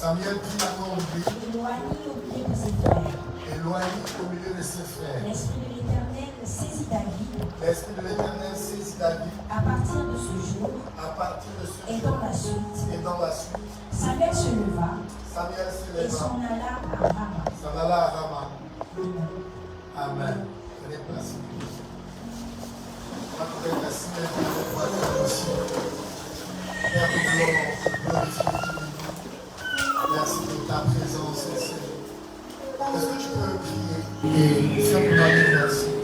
Samuel prit maintenant lui. Éloigne au milieu de ses frères. Éloigné au milieu de ses frères. L'Esprit de l'Éternel saisit David. L'Esprit de l'Éternel saisit David. À partir de ce jour. À partir de ce et jour. dans la suite. Et dans la suite. Samuel se leva. Samuel se leva. Et s'en alla à Rama. S'en alla à Rama. Amen. Prenez place. On va trouver la semaine de votre aussi. Père, nous voulons glorifier ton nom. Merci de ta présence, Seigneur. Est-ce que tu peux prier et simplement dire merci?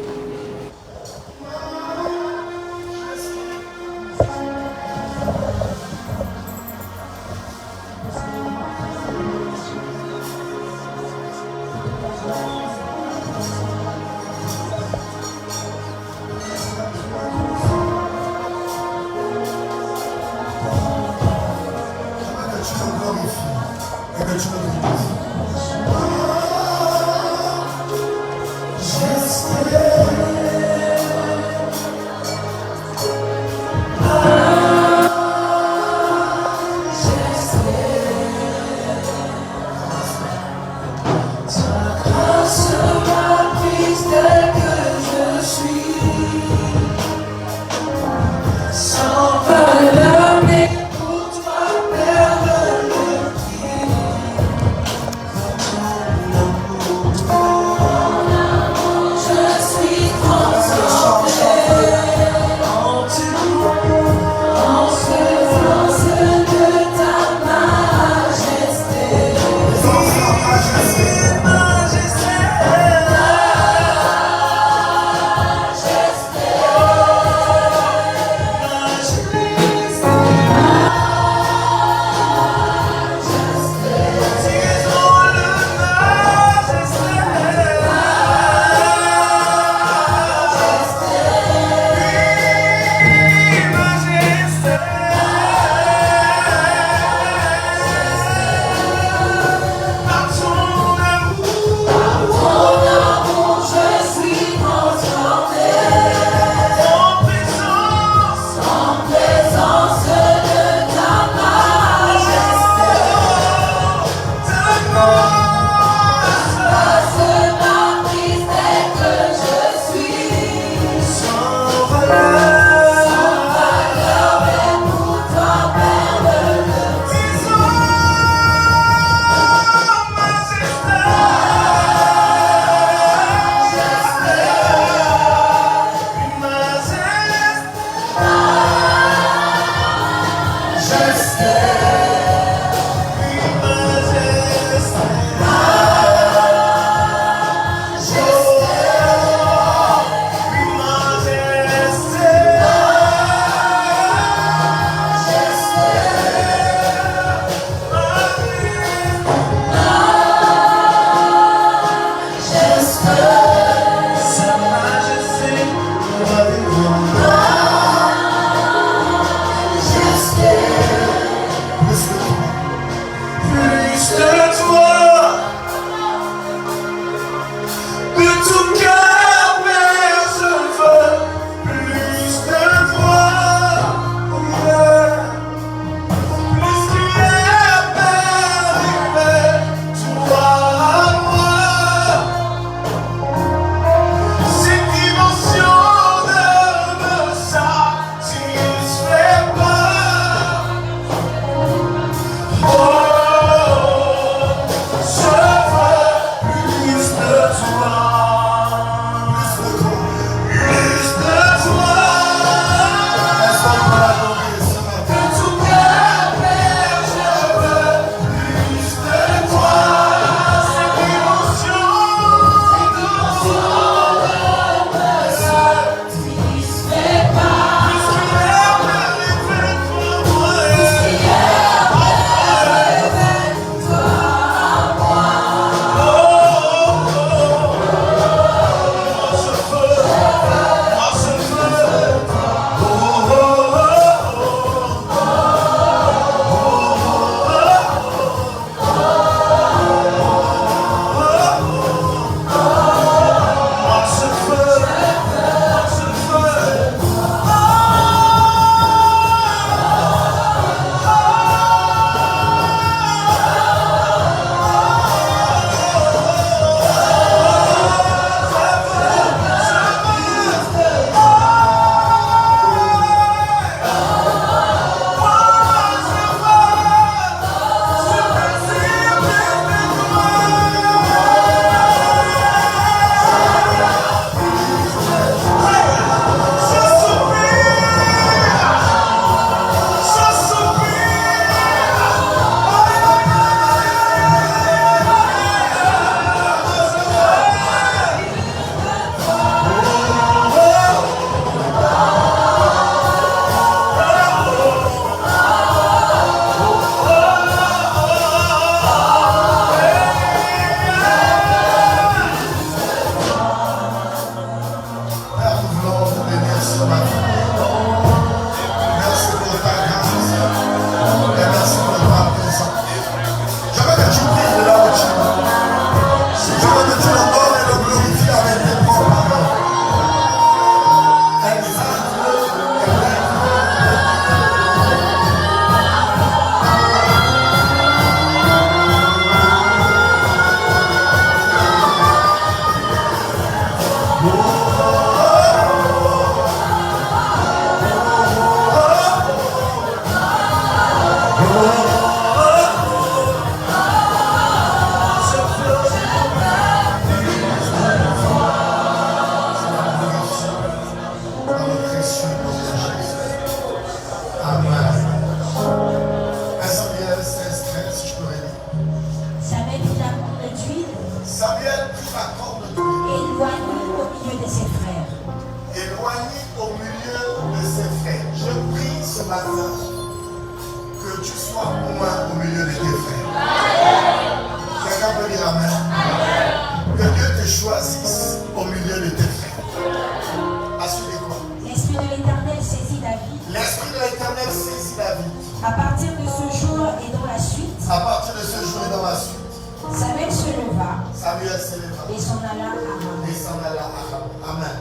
Samuel s'éleva et s'en alla à Rama. et s'en alla à Rama. Amen.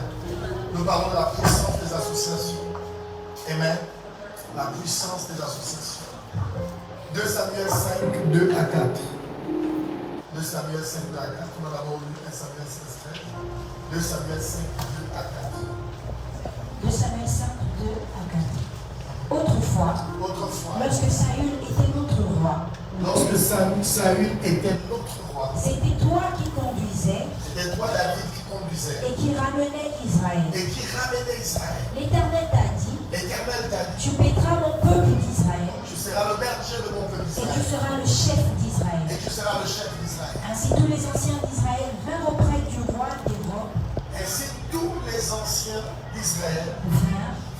Nous parlons de la puissance des associations. Amen. La puissance des associations. 2 Samuel 5, 2 à 4. 2 Samuel 5, 2 à 4. Nous avons lu 1 Samuel 16, 13. 2 Samuel 5, 2 à 4. 2 Samuel 5, 2 à 4. Autrefois, lorsque Saül était notre roi, c'était toi qui conduisais c'était toi David qui conduisais et qui ramenais Israël. L'Éternel t'a dit, tu paîtras mon peuple d'Israël tu seras le berger de mon peuple et d'Israël tu seras le chef d'Israël. et tu seras le chef d'Israël. Ainsi tous les anciens d'Israël vinrent auprès du roi d'Hébron, Ainsi tous les anciens d'Israël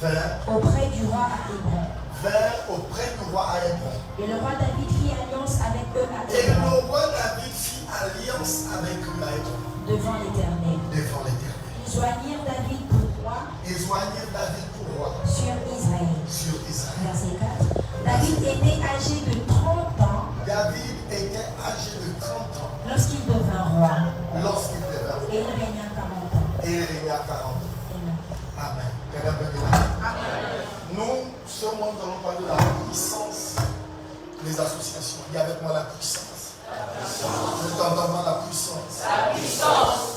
vinrent auprès du roi à Hébron. vinrent auprès du roi à Hébron. Et le roi David fit alliance avec eux à Et Hébron le roi David fit alliance avec eux à Hébron devant l'Éternel. devant l'Éternel. Ils joignirent David pour roi Ils joignirent David pour roi sur Israël. sur Israël. Verset 4. David était âgé de 30 ans David était âgé de 30 ans lorsqu'il devint roi. lorsqu'il devint roi. Et il régna 40 ans. Et il régna 40 ans. Amen. Amen. Quelqu'un peut dire Amen. Nous, ce monde, nous allons parler de la puissance des associations. Dis avec moi la puissance. Je t'entends dans la puissance.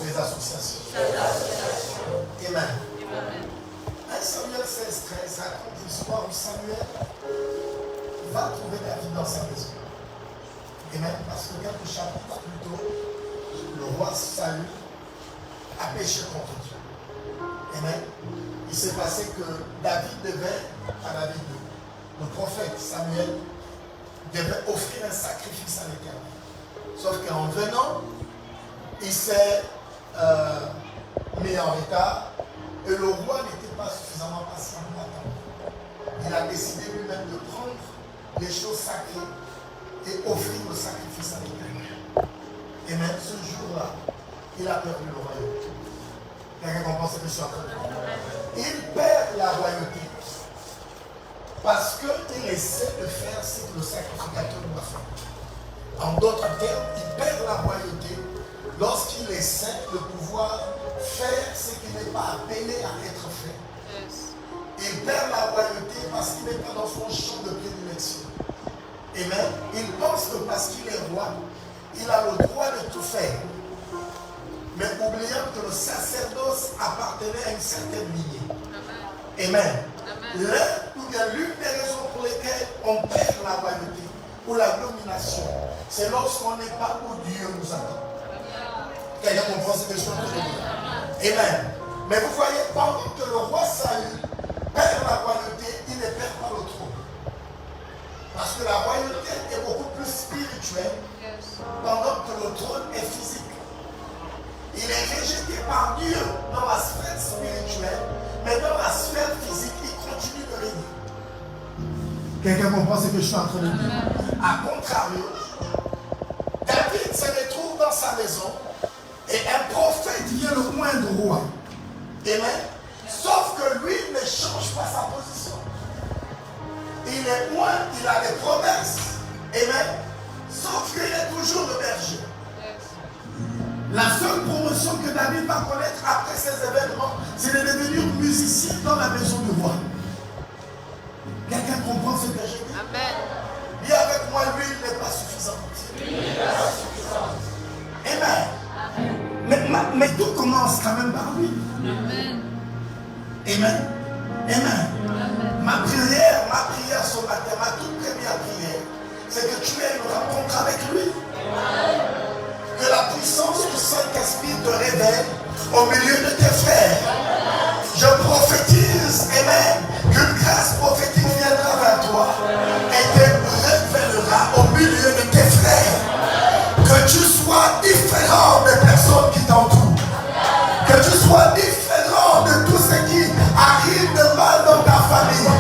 Des associations. Amen. 1 Samuel 16, 13 raconte l'histoire où Samuel va trouver David dans sa maison. Amen. Parce que quelques chapitres plus tôt, le roi Saül a péché contre Dieu. Amen. Il s'est passé que David devait, à David, le prophète Samuel, devait offrir un sacrifice à l'Éternel. Sauf qu'en venant, il s'est mis en retard et le roi n'était pas suffisamment patient pour attendre. Il a décidé lui-même de prendre les choses sacrées et offrir le sacrifice à l'Éternel. Et même ce jour-là, il a perdu le royaume. Quelqu'un comprend ce que je suis en train de dire? Il perd la royauté parce qu'il essaie de faire ce que le sacrificateur doit faire. En d'autres termes, il perd la royauté lorsqu'il essaie de pouvoir faire ce qui n'est pas appelé à être fait. Il perd la royauté parce qu'il n'est pas dans son champ de prédilection. Amen. Il pense que parce qu'il est roi, il a le droit de tout faire. Mais oubliant que le sacerdoce appartenait à une certaine lignée. Amen. L'une des raisons pour lesquelles on perd la royauté ou la domination, c'est lorsqu'on n'est pas où Dieu nous attend. Quelqu'un comprend ce que je suis en train de dire? Amen. Mais vous voyez, pendant que le roi Saül perd la royauté, il ne perd pas le trône. Parce que la royauté est beaucoup plus spirituelle, pendant que le trône est physique. Il est rejeté par Dieu dans la sphère spirituelle, mais dans la sphère physique, il continue de régner. Quelqu'un comprend ce que je suis en train de dire? A contrario, David se retrouve dans sa maison et un prophète vient le moindre roi. Amen. Sauf que lui ne change pas sa position. Il est loin, il a des promesses. Amen. Sauf qu'il est toujours le berger. La seule promotion que David va connaître après ces événements, c'est de devenir musicien dans la maison du roi. Quelqu'un comprend ce que j'ai dit? Amen. Dis avec moi, l'huile n'est pas suffisante. Amen. Mais tout commence quand même par lui. Amen. Amen. Amen. Ma prière ce matin, ma toute première prière, c'est que tu aies une rencontre avec lui. Amen. Que la puissance du Saint-Esprit te révèle au milieu de tes frères. Je prophétise, amen, qu'une grâce prophétique viendra vers toi et te révélera au milieu de tes frères. Que tu sois différent des personnes qui t'entourent. Que tu sois différent de tout ce qui arrive de mal dans ta famille.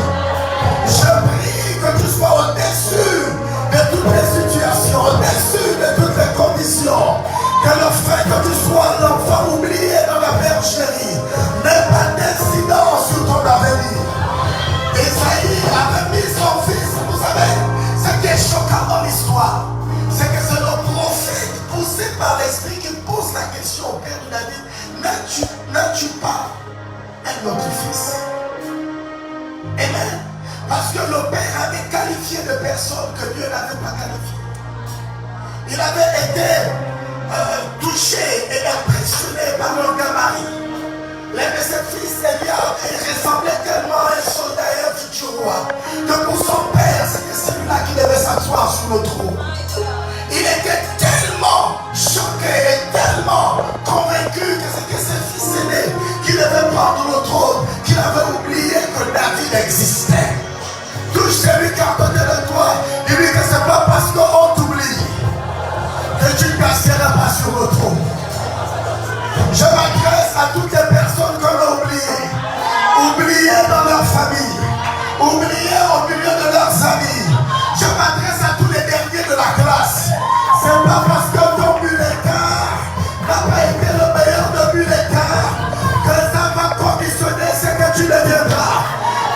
Je prie que tu sois au-dessus de toutes les situations, au-dessus de toutes les conditions. Que le fait que tu sois l'enfant oublié dans la bergerie n'ait pas d'incidence sur ton avenir. Esaïe avait mis son fils, vous savez, ce qui est choquant dans l'histoire, c'est que c'est le prophète poussé par l'esprit qui pousse personnes que Dieu n'avait pas qualifiées. Il avait été touché et impressionné par leur gabarit. L'un de ses fils, Eliab, il ressemblait tellement à un soldat et un futur roi que pour son père, c'était celui-là qui devait s'asseoir sur le trône. Il était tellement choqué et tellement convaincu que c'était ses fils aînés qui devaient prendre le trône, qu'il avait oublié que David existait. Touche celui qui est à côté de toi, dis-lui que ce n'est pas parce qu'on t'oublie que tu ne passeras pas sur le trône. Je m'adresse à toutes les personnes qu'on a oubliées dans leur famille, oubliées au milieu de leurs amis. Je m'adresse à tous les derniers de la classe. C'est pas parce que ton bulletin n'a pas été le meilleur de bulletin que ça va conditionner ce que tu deviendras.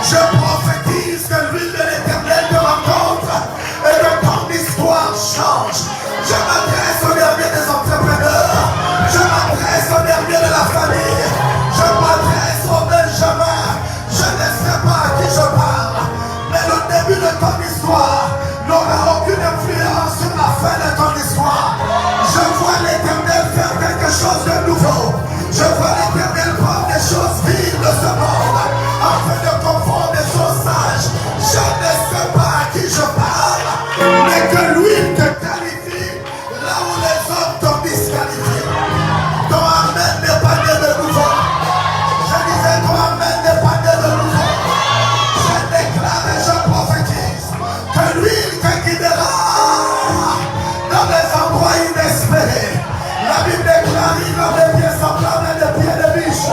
Je prophétise que l'huile de l'Éternel te rencontre et que ton histoire change. Je m'adresse aux derniers des entrepreneurs. Je m'adresse aux derniers de la famille. Je m'adresse aux Benjamin. Je ne sais pas à qui je parle, mais le début de ton histoire n'aura aucune influence sur la fin de ton histoire. Je vois l'Éternel faire quelque chose de nouveau. Je vois l'Éternel prendre des choses vives de ce monde afin de confondre des choses sages. Je ne sais pas à qui je parle, mais que l'huile te qualifie là où les hommes t'ont disqualifié. Ton amen n'est pas né de nouveau. Je disais ton amen n'est pas né de nouveau. Je déclare et je prophétise que l'huile te guidera dans des endroits inespérés. La Bible déclare il a des pieds semblables à des pieds de biche.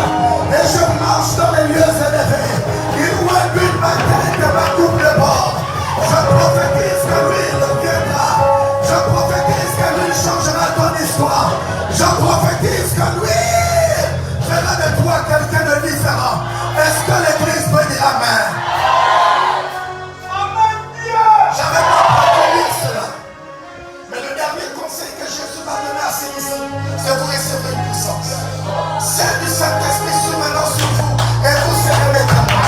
Et je marche dans les lieux élevés. Il oublié ma tête et ma coupe de bord. Je prophétise que l'huile viendra. Je prophétise que l'huile changera ton histoire. Je prophétise que l'huile fera de toi quelqu'un de différent. Est-ce que l'Église peut dire Amen? J'avais pas prévu cela. Mais le dernier conseil que Jésus m'a donné à ses disciples, c'est vous recevrez une puissance. Celle du Saint-Esprit sur maintenant sur vous et vous serez mes témoins.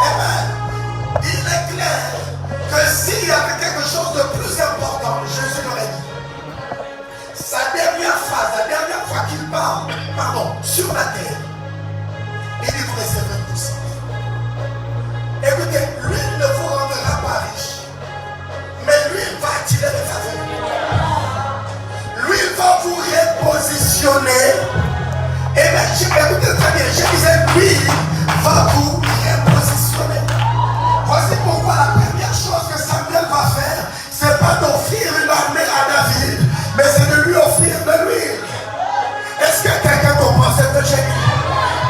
Amen. Il est clair que s'il y avait quelque chose de plus important, Jésus l'aurait dit. Sa dernière phrase, la dernière fois qu'il parle, sur la terre, il dit vous recevrez une puissance. Écoutez, l'huile ne vous rendra pas riche, mais l'huile va attirer les faveurs. L'huile va vous repositionner. Et bien, écoutez très bien, je disais, l'huile va vous repositionner. Voici pourquoi la première chose que Samuel va faire, c'est pas d'offrir une armée à David, mais c'est de lui offrir de l'huile. Est-ce que quelqu'un comprend ce que j'ai dit?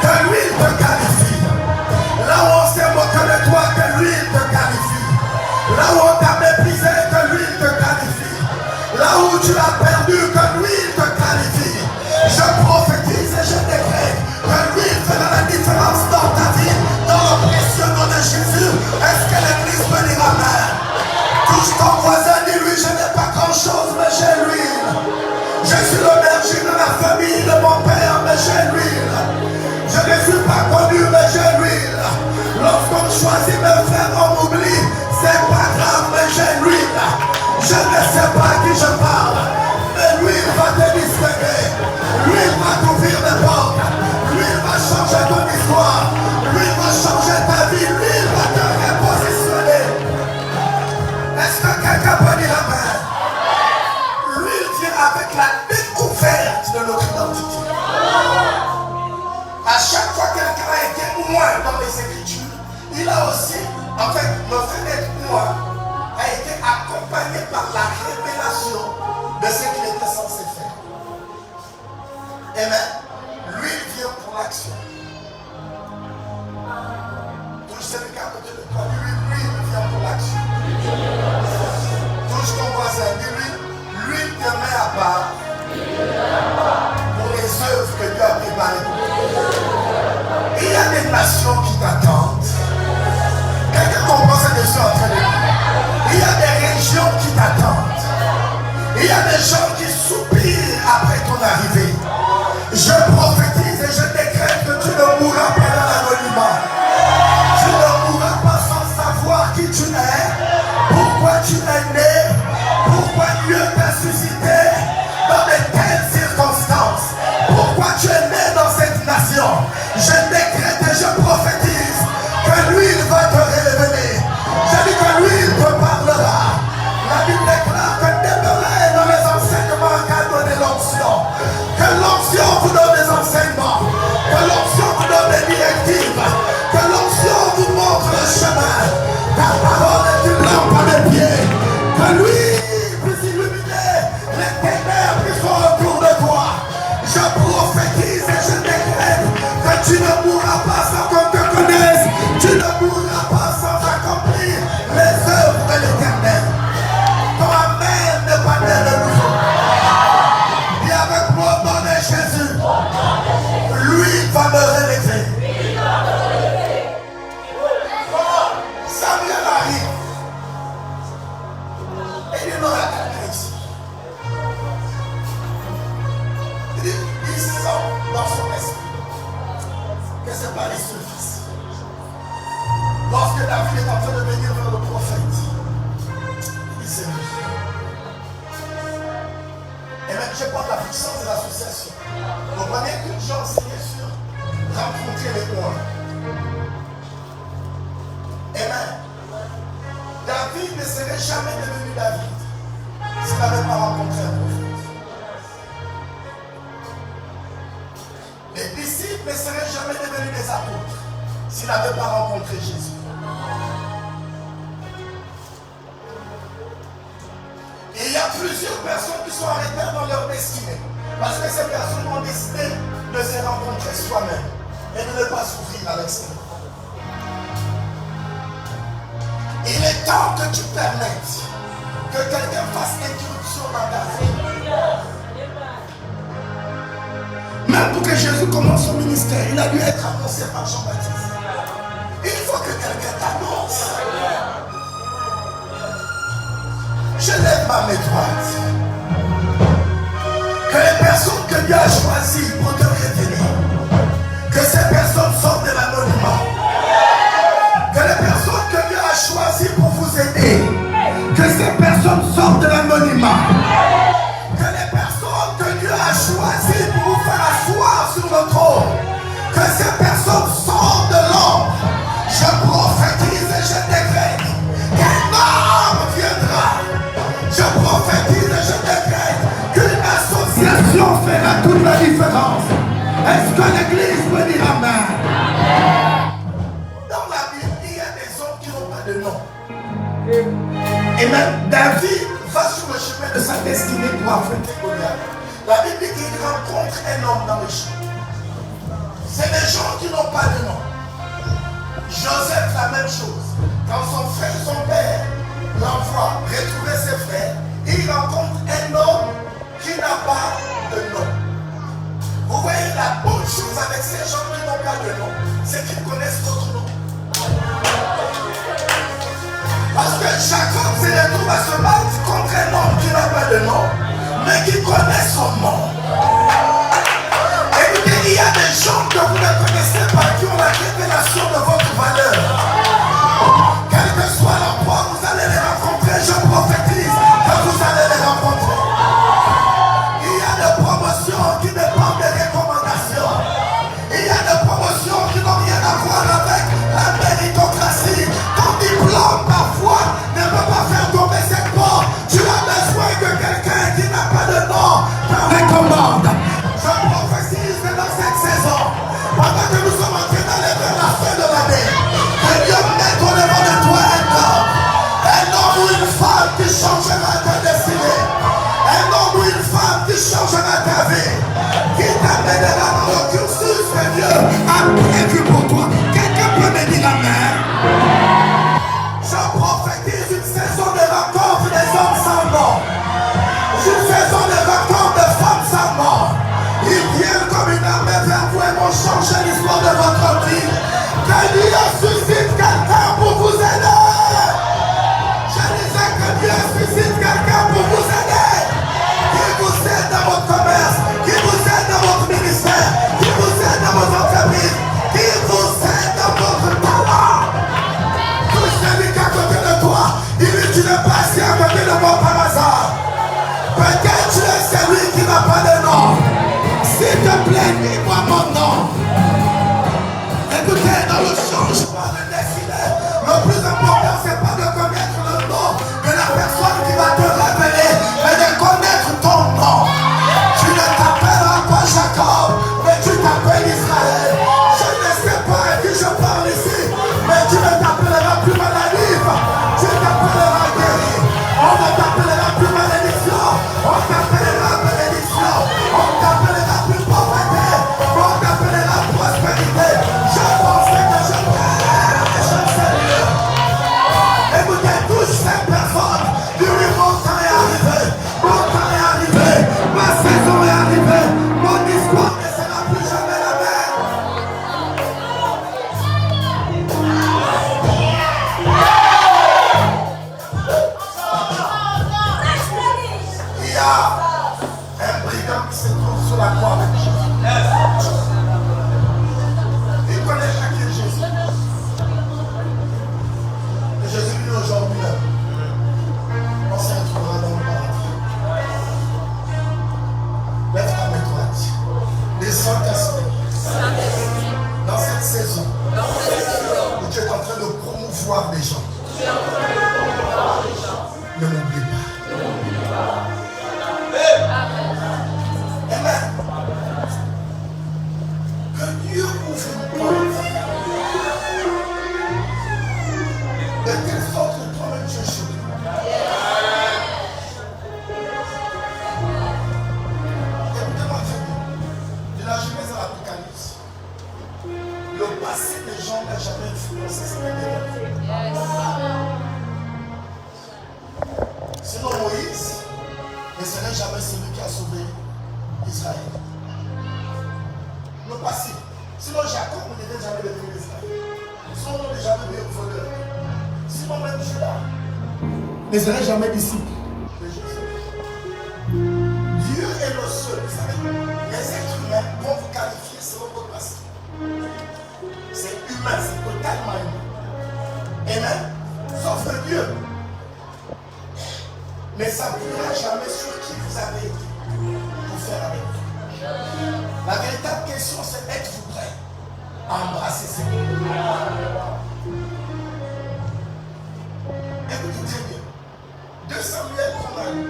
Que l'huile te qualifie. Là où on s'est moqué de toi, que l'huile te qualifie. Là où on t'a méprisé, que l'huile te qualifie. Là où tu l'as perdu, que l'huile te qualifie. Je prophétise et je décrète que l'huile fera la différence dans ta vie, dans le précieux nom de Jésus. Est-ce que l'Église peut dire Amen? Touche ton voisin, dis-lui, je n'ai pas grand-chose, mais j'ai l'huile. Je suis le berger de la famille de mon père, mais j'ai l'huile. Je ne suis pas connu, mais j'ai l'huile. Lorsqu'on choisit de me faire, on m'oublie. C'est pas grave, mais j'ai l'huile. Je ne sais pas à qui je parle, mais l'huile va te distinguer. L'huile va t'ouvrir des portes. L'huile va changer ton histoire. L'huile va changer ta vie. L'huile va te repositionner. Est-ce que quelqu'un peut dire Amen? L'huile vient avec la découverte de notre identité. À chaque fois que quelqu'un a été moins dans les Écritures, il a aussi, en fait, le fait d'être moins a été accompagné par la révélation de ce qu'il était censé faire. Amen. L'huile vient pour l'action. Touche celui qui est à côté de toi, l'huile vient pour l'action. Touche ton voisin, dis-lui, l'huile te met à part pour les œuvres que Dieu a préparées. Il y a des nations qui t'attendent. Quelqu'un comprend ce que je suis en train de dire? Il y a des régions qui t'attendent. Il y a des gens qui soupirent après ton arrivée. Je prophétise et je décrète que tu ne mourras pas dans l'anonymat. Tu ne mourras pas sans savoir qui tu es, pourquoi Tu ne mourras pas sans qu'on te connaisse. Tu ne mourras pas sans accomplir les œuvres de l'Éternel. Ton amen n'est pas né de nouveau. Et avec moi, mon nom de Jésus, lui va me relever. Samuel arrive. Et il n'aura quelqu'un ici. Il sent dans son esprit que ce n'est pas les seuls fils. Lorsque David est en train de venir vers le prophète, il s'est mis. Et même je parle de la puissance de l'association. Vous comprenez que j'ai enseigné sur rencontrer les points. Amen. David ne serait jamais devenu David s'il n'avait pas rencontré un prophète. Les disciples ne seraient jamais devenus des apôtres s'ils n'avaient pas rencontré Jésus. Et il y a plusieurs personnes qui sont arrêtées dans leur destinée parce que ces personnes ont décidé de se rencontrer soi-même et de ne pas souffrir à l'extérieur. Il est temps que tu permettes que quelqu'un fasse introduction dans ta vie. Même pour que Jésus commence son ministère, il a dû être annoncé par Jean-Baptiste. Il faut que quelqu'un t'annonce. Je lève ma main droite. Que les personnes que Dieu a choisies pour te retenir, que ces personnes sortent de l'anonymat. Que les personnes que Dieu a choisies pour vous aider, que ces personnes sortent de l'anonymat. Que les personnes que Dieu a choisies pour vous faire asseoir sur le trône, que ces personnes sortent de l'ombre. Je prophétise et je décrète qu'un homme viendra. Je prophétise et je décrète qu'une association fera toute la différence. Est-ce que l'Église peut dire Amen? Dans la Bible, il y a des hommes qui n'ont pas de nom. Et même David va sur le chemin de sa destinée pour affronter Goliath. La Bible dit qu'il rencontre un homme dans le champ. C'est des gens qui n'ont pas de nom. Joseph, la même chose. Quand son frère, son père, l'envoie retrouver ses frères, il rencontre un homme qui n'a pas de nom. Vous voyez la bonne chose avec ces gens qui n'ont pas de nom, c'est qu'ils connaissent votre nom. Parce que Jacob se retrouve à se battre contre un homme qui n'a pas de nom, mais qui connaît son nom. Écoutez, il y a des gens que vous ne connaissez pas qui ont la révélation de votre valeur. Quel que soit l'endroit, vous allez les rencontrer, je prophétise. y a un brigand qui se trouve sur la croix avec Jésus. Il connaît qui est Jésus. Et Jésus dit aujourd'hui, on se retrouvera dans le paradis. Lève ta main droite. Les Saint-Esprit, dans cette saison, où tu es en train de promouvoir les gens, ne m'oublie pas. Amen. Que Dieu ouvre une porte de telle sorte que toi-même tu es choqué. Écoutez-moi très bien. De la Genèse à l'Apocalypse, le passé des gens n'a jamais influencé cette époque. Sinon Moïse ne serait jamais celui qui a sauvé Israël. Le passé. Sinon Jacob n'était jamais le fils d'Israël. Sinon on n'est jamais le voleur. Sinon même Judas ne serait jamais disciple de Jésus. Dieu est le seul. Vous savez, les êtres humains vont vous qualifier selon votre passé. C'est humain, c'est totalement humain. Amen. Sauf que Dieu ne s'appuiera jamais sur qui vous avez été pour faire avec vous. La véritable question, c'est êtes-vous prêt à embrasser ces mots? Écoutez très bien. 2 Samuel qu'on a lu,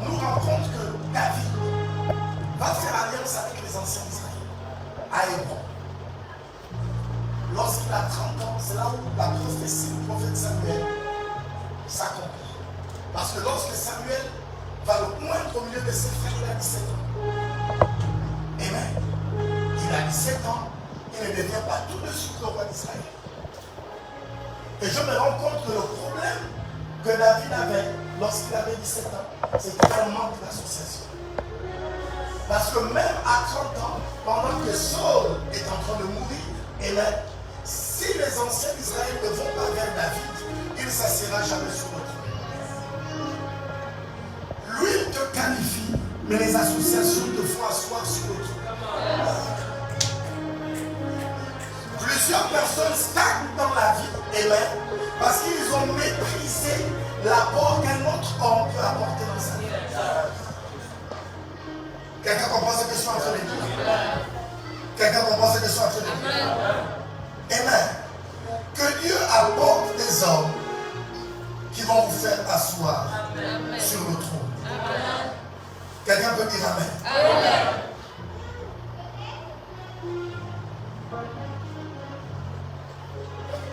nous rend compte que David va faire alliance avec les anciens d'Israël à Hébron. Lorsqu'il a 30 ans, c'est là où la prophétie du prophète Samuel s'accomplit. Parce que lorsque Samuel va le poindre au milieu de ses frères, il a 17 ans. Amen. Il a 17 ans, il ne devient pas tout de suite le roi d'Israël. Et je me rends compte que le problème que David avait lorsqu'il avait 17 ans, c'était un manque d'association. Parce que même à 30 ans, pendant que Saul est en train de mourir, amen, si les anciens d'Israël ne vont pas vers David, il ne s'assiera jamais sur le trône. L'huile te qualifie, mais les associations te font asseoir sur le trône. Plusieurs personnes stagnent dans la vie, amen, parce qu'ils ont méprisé l'apport qu'un autre homme peut apporter dans sa vie. Quelqu'un comprend ce que je suis en train de dire? Quelqu'un comprend ce que je suis en train de dire? Amen. Que Dieu apporte des hommes qui vont vous faire asseoir sur le trône. Quelqu'un peut dire Amen. Amen.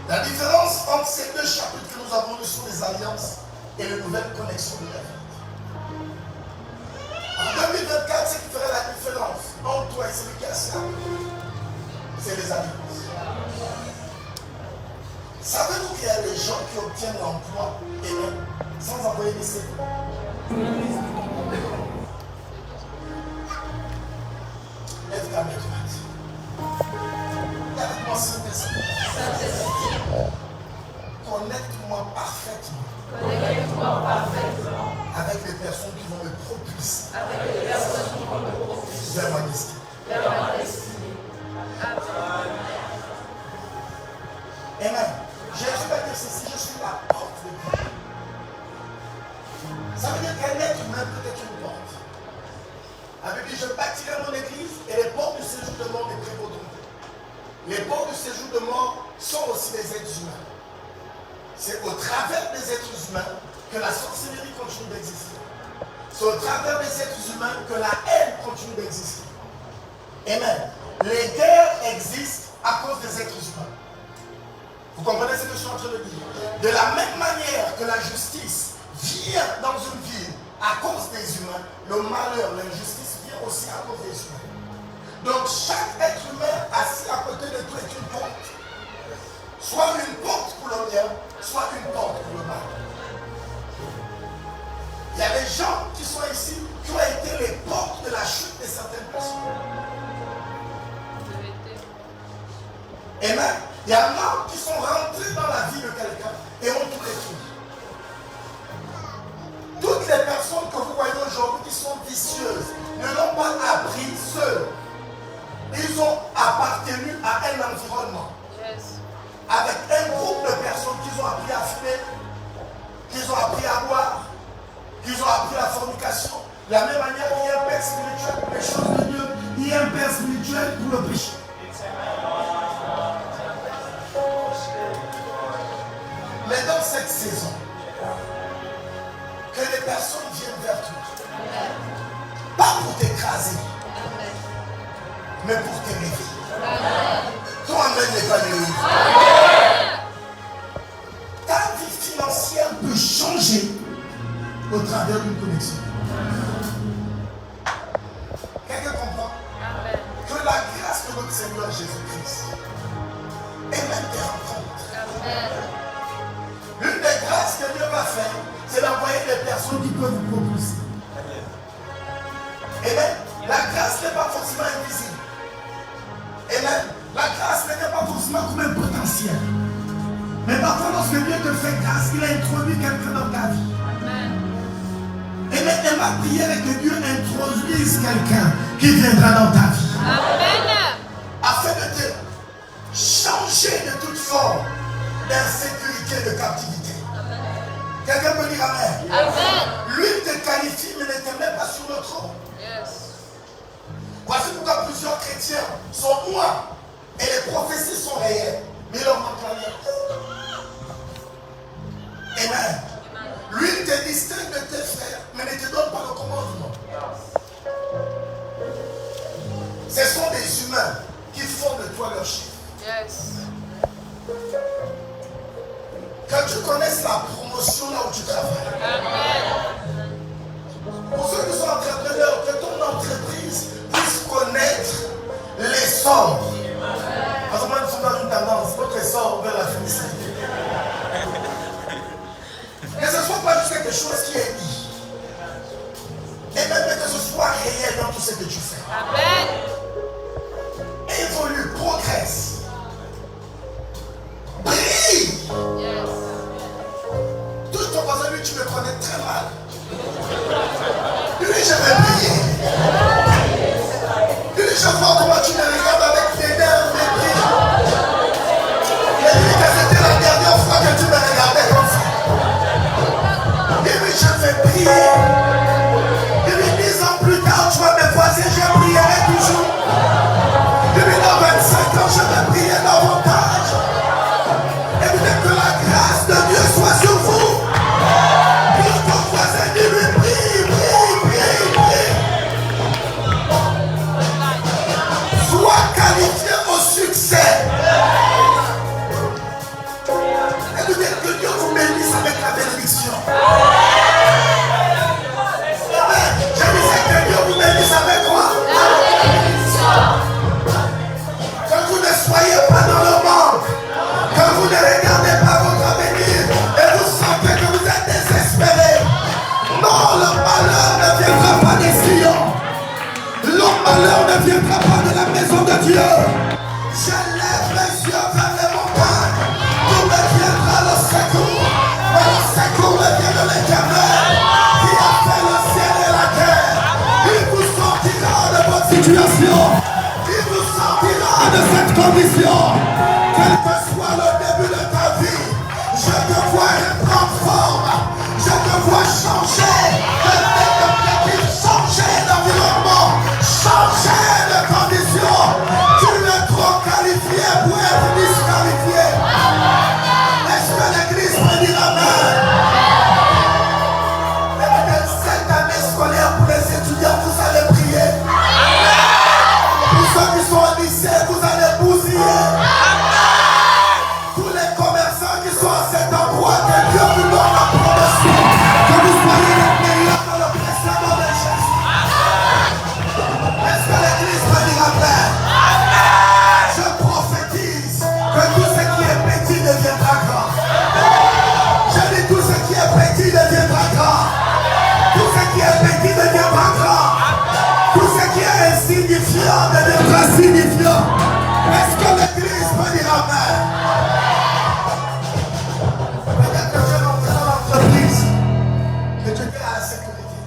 La différence entre ces deux chapitres que nous avons lus sur les alliances et les nouvelles connexions de la vie. En 2024, ce qui ferait la différence entre toi et celui qui a assis à côté, c'est les alliances. Savez-vous qu'il y a des gens qui obtiennent l'emploi et même sans envoyer des CV? Lève ta main droite. Regarde-moi Saint-Esprit. Connecte-moi parfaitement. Avec les personnes qui vont me propulser vers ma destinée. Amen. Jésus va dire ceci, je suis la porte de Dieu. Ça veut dire qu'un être humain peut être une porte. La Bible dit, je bâtirai mon église et les portes du séjour de mort ne prévaudront pas. Les portes du séjour de mort sont aussi des êtres humains. C'est au travers des êtres humains que la sorcellerie continue d'exister. C'est au travers des êtres humains que la haine continue d'exister. Amen. Les guerres existent à cause des êtres humains. Vous comprenez ce que je suis en train de dire? De la même manière que la justice vient dans une ville à cause des humains, le malheur, l'injustice vient aussi à cause des humains. Donc chaque être humain assis à côté de toi est une porte. Soit une porte pour le bien, soit une porte pour le mal. Il y a des gens qui sont ici, qui ont été les portes de la chute de certaines personnes. Amen. Il y en a qui sont rentrés dans la vie de quelqu'un et ont tout détruit. ambitieuses ne l'ont pas appris seuls. Ils ont appartenu à un environnement. Avec un groupe de personnes qui ont appris à fumer, qui ont appris à boire, qui ont appris la fornication. De la même manière qu'il y a un père spirituel pour les choses de Dieu, il y a un père spirituel pour le péché. Mais dans cette saison, que les personnes viennent vers toi. Pas pour t'écraser, mais pour t'élever. Ton amen n'est pas nul. Ta vie financière peut changer au travers d'une connexion. Quelqu'un comprend? Que la grâce de notre Seigneur Jésus-Christ et même tes rencontres. L'une des grâces que Dieu va faire, c'est d'envoyer des personnes qui peuvent vous propulser. Et même, la grâce n'est pas forcément invisible. Et même, la grâce n'est pas forcément comme un potentiel. Mais parfois, lorsque Dieu te fait grâce, il a introduit quelqu'un dans ta vie. Et même, ma prière est que Dieu introduise quelqu'un qui viendra dans ta vie. Amen. Afin de te changer de toute forme d'insécurité, de captivité. Quelqu'un peut dire Amen. Amen. Lui te qualifie, mais ne te met pas sur le trône. Voici pourquoi plusieurs chrétiens sont noirs et les prophéties sont réelles, mais leur manque la vérité. Amen. Lui te distingue de tes frères, mais ne te donne pas le commandement. Ce sont des humains qui font de toi leur chef. Que tu connaisses la promotion là où tu travailles. Amen. Pour ceux qui sont entrepreneurs, que ton entreprise puisse connaître l'essor. Parce que moi, nous sommes dans une tendance, notre essor vers la félicité. Que ce ne soit pas juste quelque chose qui est dit. Et même que ce soit réel dans tout ce que tu fais. Amen. Évolue, progresse. Brille. Yes. Tout ton voisin, lui, tu me connais très mal. Lui, je vais briller. Lui, je vois comment tu me regardes avec tes nerfs, mes pieds. Et lui, que c'était la dernière fois que tu me regardais comme ça. Et lui, je vais prier. Et lui, 10 ans plus tard, tu vas me voisin, je prierai toujours. Et lui, dans 25 ans, je vais prier davantage. Et puis, que la grâce de Dieu soit sur vous. Pour ton voisin, dis-lui, prie, prie, prie, prie. Sois qualifié au succès. Écoutez, que Dieu vous bénisse avec la bénédiction. Je disais que Dieu vous bénisse avec quoi? La bénédiction. Que vous ne soyez pas dans le manque. Que vous ne regardez pas votre avenir et vous sentez que vous êtes désespéré. Non, le malheur ne viendra pas des Sion. Le malheur ne viendra pas de la maison de Dieu. Je lève les yeux vers les montagnes. D'où me viendra le secours. Mais le secours me vient de l'Éternel qui a fait le ciel et la terre. Il vous sortira de votre situation. Il vous sortira de cette condition. Quel que soit le début de ta vie, je te vois reprendre forme. Je te vois changer changer d'environnement, changer de condition. Tu es trop qualifié pour être disqualifié. Est-ce que l'église peut dire Amen? Cette année scolaire pour les étudiants, vous allez prier. Pour ceux qui sont au lycée, vous allez bousiller. Pour les commerçants qui sont à cet endroit, que Dieu vous donne la promotion. Que vous soyez les meilleurs dans le précédent des gestes. Est-ce que l'église peut dire Amen? Je prophétise que tout ce qui est petit deviendra grand. Je dis tout ce qui est petit deviendra grand. Tout ce qui est petit deviendra grand. Tout ce qui est insignifiant deviendra signifiant. Est-ce que l'église peut dire Amen? Peut-être que je rentre dans l'entreprise que tu es à la sécurité.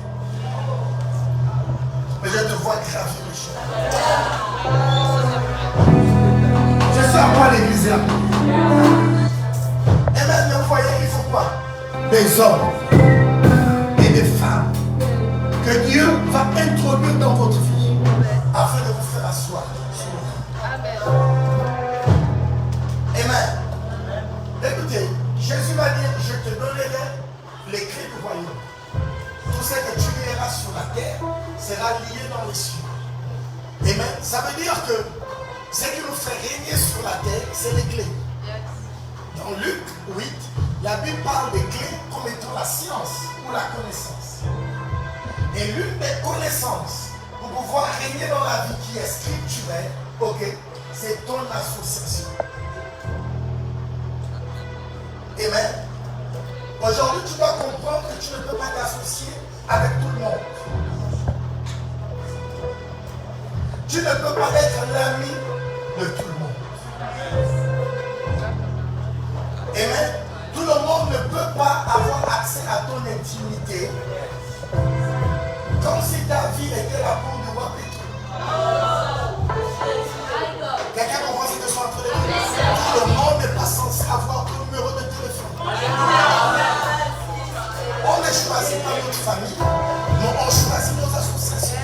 gravir le chemin. Je suis à quoi l'église là? Et maintenant, vous voyez, il faut quoi? Des hommes et des femmes que Dieu va introduire dans votre vie afin de vous faire asseoir sur le camp. Amen. Écoutez, Jésus va dire, je te donnerai les clés du royaume. Tout ce que tu verras sur la terre sera lié dans les cieux. Amen. Ça veut dire que ce qui nous fait régner sur la terre, c'est les clés. Dans Luc 8, la Bible parle des clés comme étant la science ou la connaissance. Et l'une des connaissances pour pouvoir régner dans la vie qui est scripturelle, ok, c'est ton association. Amen. Aujourd'hui, tu dois comprendre que tu ne peux pas t'associer avec tout le monde. Tu ne peux pas être l'ami de tout le monde. Amen. Tout le monde ne peut pas avoir accès à ton intimité comme si ta vie était la peau du roi Pétro. Quelqu'un comprend ce que je suis en train de dire? Tout le monde n'est pas censé avoir ton numéro de téléphone. On ne choisit pas notre famille, mais on choisit nos associations.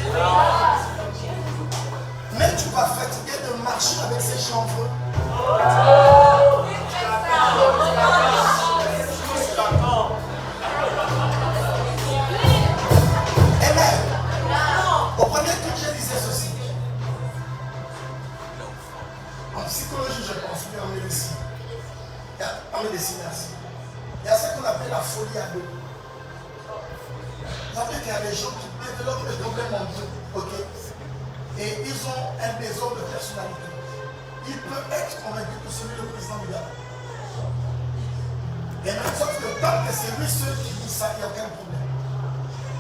Mais tu vas fatiguer de marcher avec ces chanvreux. Amen. Au premier coup, je disais ceci. En psychologie, je pense, mais en médecine. En médecine, merci. Il y a ce qu'on appelle la folie à deux. Vous savez qu'il y a des gens qui développent des problèmes mentaux, ok? Et ils ont un désordre de personnalité. Il peut être convaincu que c'est lui le président du gars. Et même sauf que tant que c'est lui seul qui dit ça, il n'y a aucun problème.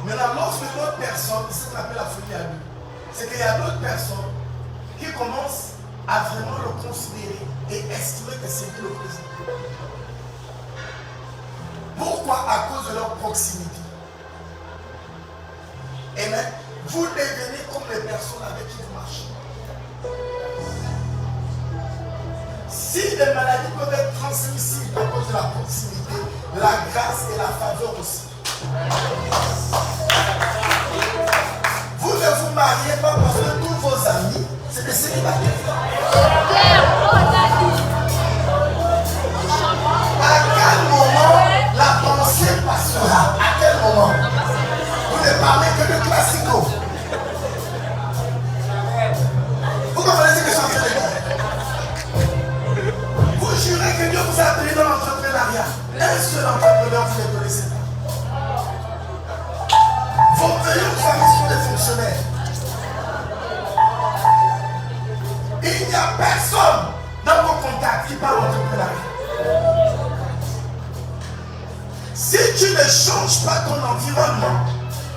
Maintenant, lorsque d'autres personnes, c'est ce qu'on appelle la folie à lui, c'est qu'il y a d'autres personnes qui commencent à vraiment le considérer et estimer que c'est lui le président. Pourquoi? À cause de leur proximité. Amen. Vous devenez comme les personnes avec qui vous marchez. Si les maladies peuvent être transmissibles à cause de la proximité, la grâce et la faveur aussi. Vous ne vous mariez pas parce que tous vos amis, c'est des célibataires. À quel moment la pensée passera? À quel moment? Vous ne parlez que de classico. Vous comprenez ce que je suis en train de dire? Vous jurez que Dieu vous a appelé dans l'entrepreneuriat. Un seul entrepreneur, vous ne connaissez pas. Vos meilleures familles sont des fonctionnaires. Il n'y a personne dans vos contacts qui parle d'entrepreneuriat. Si tu ne changes pas ton environnement,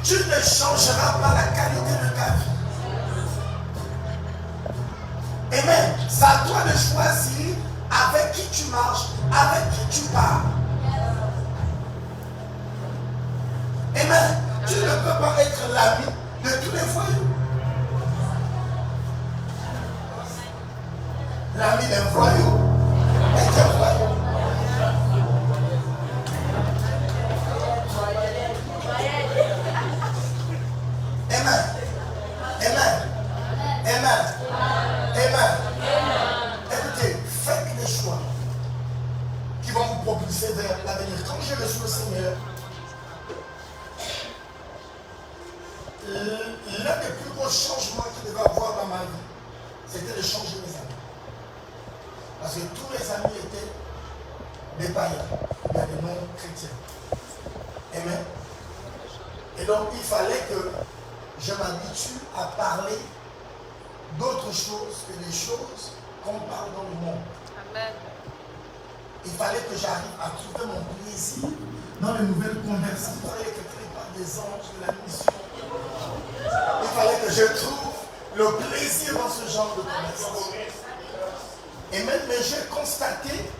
tu ne changeras pas la qualité de ta vie. Amen. C'est à toi de choisir avec qui tu marches, avec qui tu parles. Amen. Tu ne peux pas être l'ami de tous les voyous. L'ami d'un voyou est un voyou. Amen. Amen. Amen. Amen. Écoutez, faites les choix qui vont vous propulser vers l'avenir. Quand j'ai reçu le Seigneur, l'un des plus gros changements qu'il devait avoir dans ma vie, c'était de changer mes amis. Parce que tous mes amis étaient des païens, des non-chrétiens. Amen. Et donc il fallait que je m'habitue à parler d'autres choses que des choses qu'on parle dans le monde. Amen. Il fallait que j'arrive à trouver mon plaisir dans les nouvelles conversations. Il fallait que je parle des anges, de la mission. Il fallait que je trouve le plaisir dans ce genre de conversation. Et même j'ai constaté,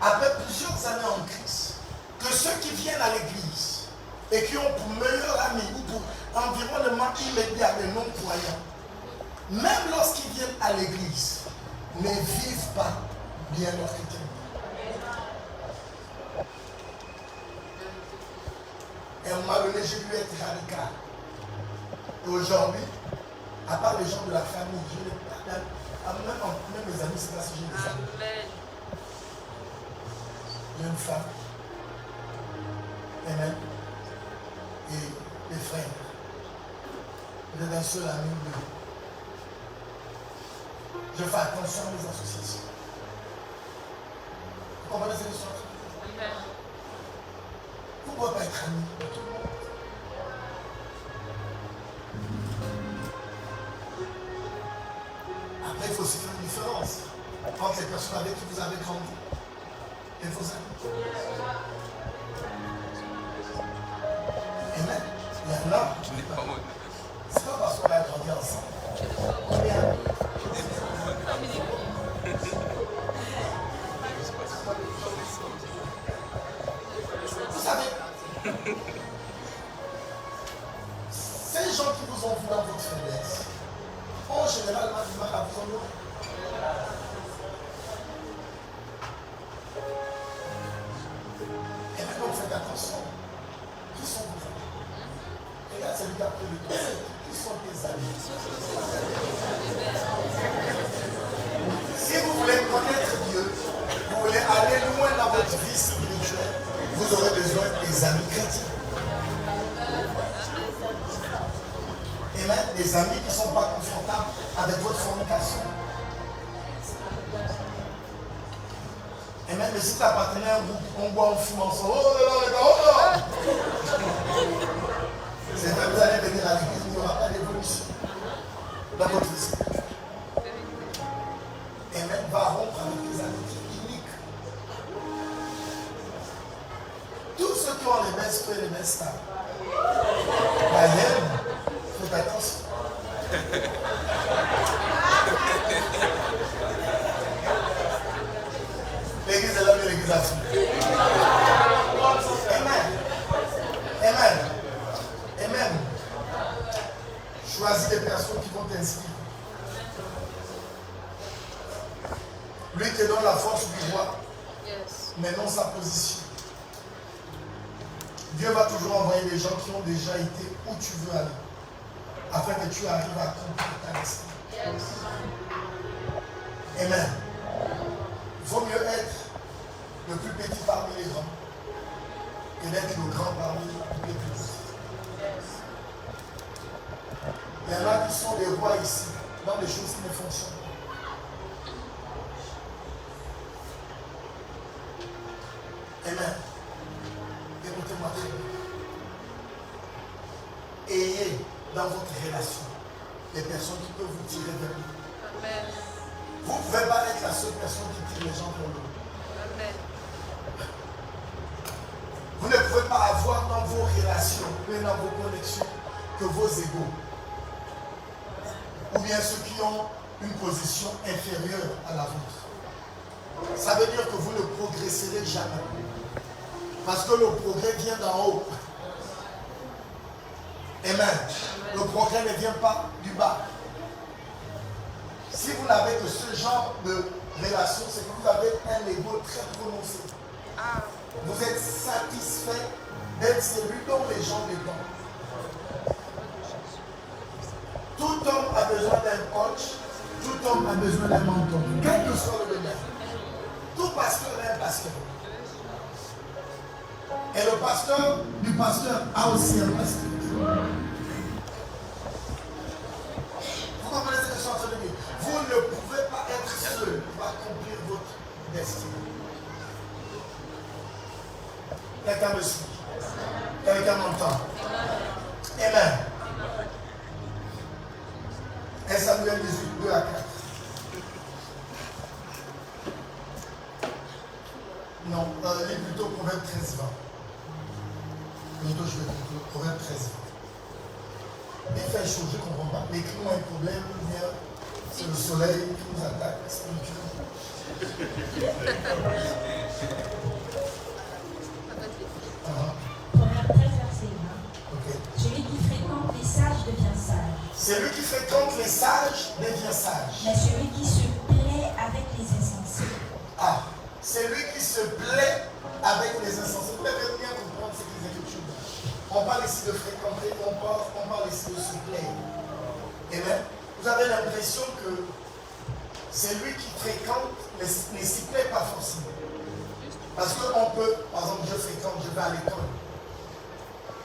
après plusieurs années en Christ, que ceux qui viennent à l'église et qui ont pour meilleur ami ou pour environnement immédiat des non-croyants, même lorsqu'ils viennent à l'église, ne vivent pas bien leur chrétien. Et à un moment donné, j'ai dû être radical. Et aujourd'hui, à part les gens de la famille, je n'ai pas même mes amis, c'est pas si j'ai des amis. J'ai une femme. Amen. Et les frères. Vous êtes un seul ami de Dieu. Je fais attention à mes associations. Vous comprenez cette histoire? Vous ne pouvez pas être amis de tout le monde. Après, il faut aussi faire une différence entre les personnes avec qui vous avez grandi et vos amis. Amen. Il y en a. C'est pas parce qu'on a grandi ensemble. On est amis. Vous savez, ces gens qui vous ont vu dans votre faiblesse, ont généralement du mal à vous honorer. Et maintenant, faites attention. Qui sont vos amis? Regarde celui qui a pris le dossier. Qui sont tes amis? Si vous voulez connaître Dieu, vous voulez aller loin dans votre vie spirituelle, vous aurez besoin des amis chrétiens. Et même des amis qui ne sont pas confortables avec votre fornication. Et même si tu appartenais à un groupe, on boit, on fume ensemble. Oh là là, les gars, oh là! C'est vrai, vous allez venir à l'église, il n'y aura pas d'évolution dans votre vie. Et même va rompre avec les amitiés uniques. Tous ceux qui ont les mêmes spirits et les mêmes stars. La haine, faites attention. L'église est là, mais l'église a fini. Amen. Amen. Amen. Choisis des personnes qui vont t'inspirer. Lui te donne la force du roi, mais non sa position. Dieu va toujours envoyer des gens qui ont déjà été où tu veux aller, afin que tu arrives à accomplir ta destinée. Amen. Il vaut mieux être le plus petit parmi les grands que d'être le grand parmi les petits. Il y en a qui sont des rois ici, dans des choses qui ne fonctionnent pas. Amen. Écoutez-moi très bien. Ayez dans votre relation des personnes qui peuvent vous tirer vers lui. Vous ne pouvez pas être la seule personne qui tire les gens vers lui. Vous ne pouvez pas avoir dans vos relations, mais dans vos connexions, que vos égaux. Ou bien ceux qui ont une position inférieure à la vôtre. Ça veut dire que vous ne progresserez jamais. Parce que le progrès vient d'en haut. Amen. Le progrès ne vient pas du bas. Si vous n'avez que ce genre de relation, c'est que vous avez un ego très prononcé. Vous êtes satisfait d'être celui dont les gens dépendent. Tout homme a besoin d'un coach, tout homme a besoin d'un mentor, quel que soit le domaine. Tout pasteur est un pasteur. Et le pasteur du pasteur a aussi un pasteur. Vous comprenez ce que je suis en train de dire? Vous ne pouvez pas être seul pour accomplir votre destinée. Quelqu'un me suit. Quelqu'un m'entend. Amen. 1 Samuel 18, 2 à 4. Non, lis plutôt Proverbe 13, 20. Bientôt je vais conclure. Proverbe 13, 20. Il fait chaud, je ne comprends pas. Les clous ont un problème, ou bien c'est le soleil qui nous attaque spirituellement. Proverbe 13, verset 20. Okay. Celui qui fréquente les sages devient sage. Celui qui fréquente les sages devient sage. Mais celui qui se plaît avec les insensés. Ah, celui qui se plaît avec les insensés. Vous devez bien comprendre ce que les Écritures disent. On parle ici de fréquenter, on parle ici de se plaire. Amen. Vous avez l'impression que celui qui fréquente ne s'y plaît pas forcément. Parce qu'on peut, par exemple, je fréquente, je vais à l'école.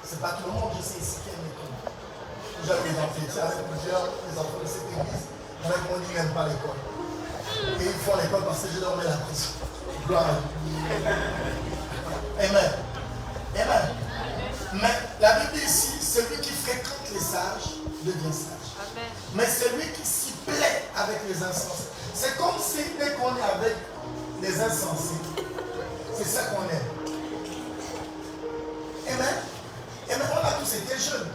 C'est pas tout le monde, je sais ici qui aime l'école. J'avais des entretiens avec plusieurs des enfants de cette église. Avec moi, ils n'aiment pas l'école. Et ils font l'école parce que je leur mets la pression. Gloire à Dieu. Amen. Amen. Mais la Bible dit ici, celui qui fréquente les sages devient sage. Amen. Mais celui qui s'y plaît avec les insensés. C'est comme si dès qu'on est avec les insensés, c'est ça qu'on aime. Amen. Amen. On a tous été jeunes.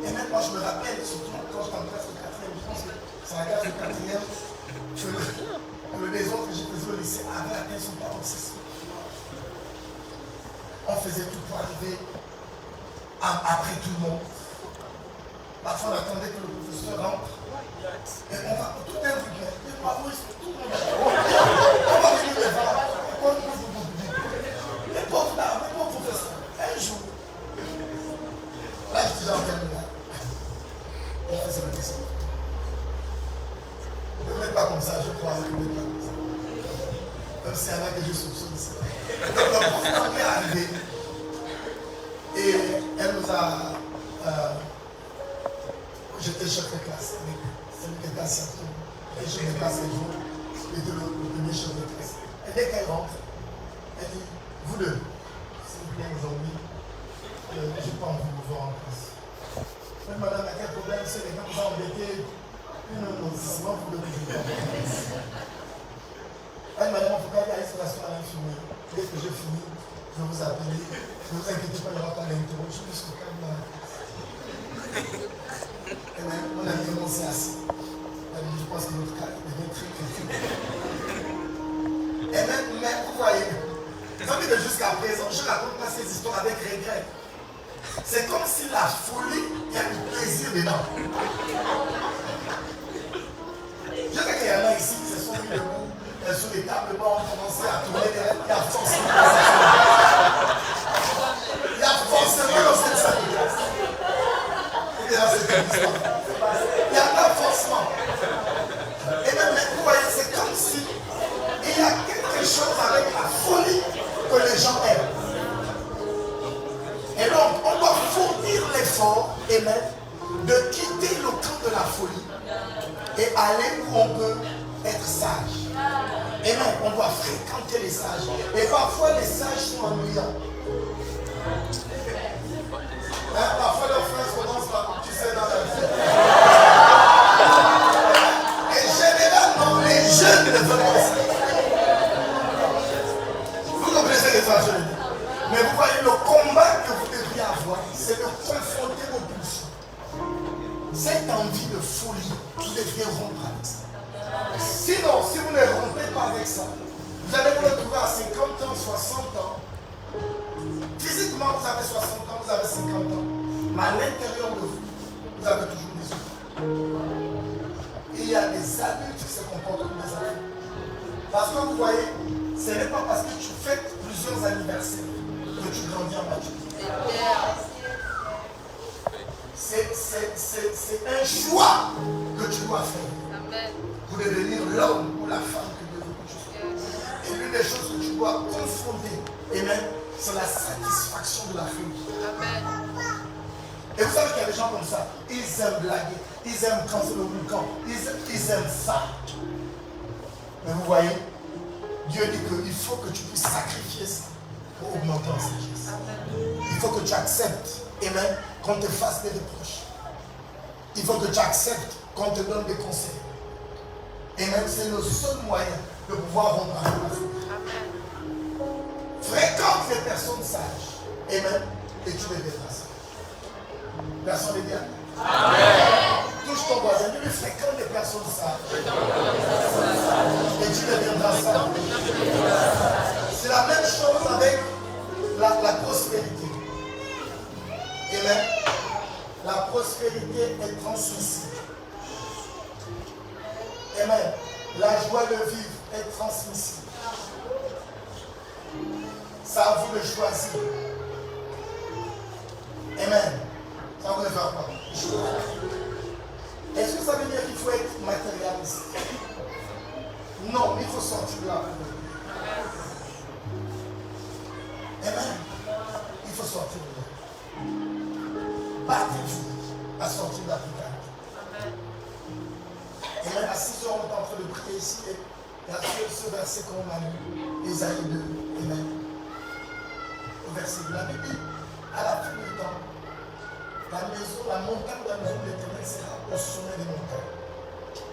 Et même moi je me rappelle, surtout quand j'étais en classe de 4e, je pense que c'est la classe de 4e, que les autres que j'ai faisais au lycée avaient atteint son paroxysme. On faisait tout pour arriver après tout le monde. Parfois on attendait que le professeur rentre. Et on va tout un truc. Les parents, tout le monde. On va venir les voir. Les pauvres professeurs. Un jour. Là, je suis en terminale. On faisait le dessin. Ne faites pas comme ça, je crois que vous n'êtes pas comme ça. Comme c'est là que je soupçonne ça. Donc, le professeur est arrivé. Et elle nous a. J'étais chef de classe avec celui qui était assis à tout. Et chef de classe, il était le premier chef de classe. Et dès qu'elle rentre, elle dit, vous deux, s'il vous plaît, aujourd'hui, je n'ai pas envie de vous voir en classe. Mais madame, à quel problème c'est les gens qui ont embêté une sinon vous devez vous voir. Elle m'a dit, il faut qu'elle aille se rasseoir à l'infirmière. Dès que j'ai fini, je vais vous appeler. Ne vous inquiétez pas, il n'y aura pas d'interro. Je suis plus au calme dans la classe. Et même, on a commencé assis. Je pense que notre cas devient très critique. Et même, vous voyez, jusqu'à présent, je raconte pas ces histoires avec regret. C'est comme si la folie, il y a du plaisir dedans. Je sais qu'il y en a ici qui se sont mis debout sur les tables, ont commencé à tourner derrière. Il y a forcément dans cette salle de classe. Il y a pas forcément. Et même, vous voyez, c'est comme si il y a quelque chose avec la folie que les gens aiment. Et donc, on doit fournir l'effort, amen, de quitter le camp de la folie et aller où on peut être sage. Amen, on doit fréquenter les sages. Et parfois, les sages sont ennuyants. Parfois, leurs phrases commencent par, tu sais, dans la vie. Et généralement, les jeunes ne veulent pas ça. Vous comprenez ce que je veux dire? Mais vous voyez, le combat que vous devriez avoir, c'est de confronter vos pulsions. Cette envie de folie, vous devriez rompre avec ça. Sinon, si vous ne rompez pas avec ça, vous allez vous retrouver à 50 ans, 60 ans. Physiquement, vous avez 60 ans, vous avez 50 ans. Mais à l'intérieur de vous, vous avez toujours des enfants. Il y a des adultes qui se comportent comme des enfants. Parce que vous voyez, ce n'est pas parce que tu fêtes plusieurs anniversaires que tu grandis en maturité. C'est un choix que tu dois faire. Pour devenir l'homme ou la femme que Dieu veut que tu sois. Et l'une des choses que tu dois confronter, c'est la satisfaction de la folie. Et vous savez qu'il y a des gens comme ça, ils aiment blaguer, ils aiment quand c'est le week-end, ils aiment ça. Mais vous voyez, Dieu dit qu'il faut que tu puisses sacrifier ça pour augmenter en sagesse. Il faut que tu acceptes, amen, qu'on te fasse des reproches. Il faut que tu acceptes qu'on te donne des conseils. Et même c'est le seul moyen de pouvoir rendre à la vie. Fréquente les personnes sages. Amen. Et tu deviendras sage. Personne n'est bien. Amen. Touche ton voisin. Lui fréquente les personnes sages. Et tu deviendras sage. C'est la même chose avec la prospérité. Amen. La prospérité. prospérité est transmissible. Amen. La joie de vivre est transmissible. Ça à vous de choisir. Amen. Ça vous de faire quoi? Est-ce que ça veut dire qu'il faut être matérialiste? Non, il faut sortir de là. Amen. Il faut sortir de là. Battez-vous à sortir de la précarité. Amen. À 6 heures, on est en train de prier ici. Et il y a ce verset qu'on a lu, Ésaïe 2. Amen. Au verset de la Bible, à la fin du temps, la maison, la montagne de la maison de l'Éternel sera au sommet des montagnes.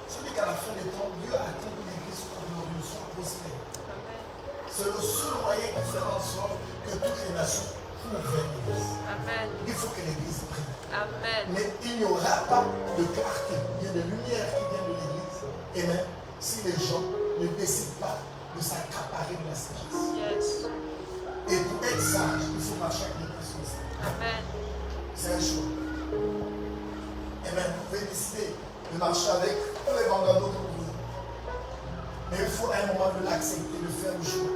C'est-à-dire qu'à la fin des temps, Dieu attend que l'Église soit glorieuse, soit prospère. C'est le seul moyen de faire en sorte que toutes les nations courent vers l'Église. Il faut que l'Église prie. Amen. Mais il n'y aura pas de clarté, il y a de lumière qui vient de l'Église. Et même si les gens ne décident pas de s'accaparer de la sagesse. Yes. Et pour être sage, il faut marcher avec les personnes. Amen. C'est un choix. Amen. Vous pouvez décider de marcher avec tous les bandanos que vous voulez. Mais il faut à un moment de l'accepter, de faire le choix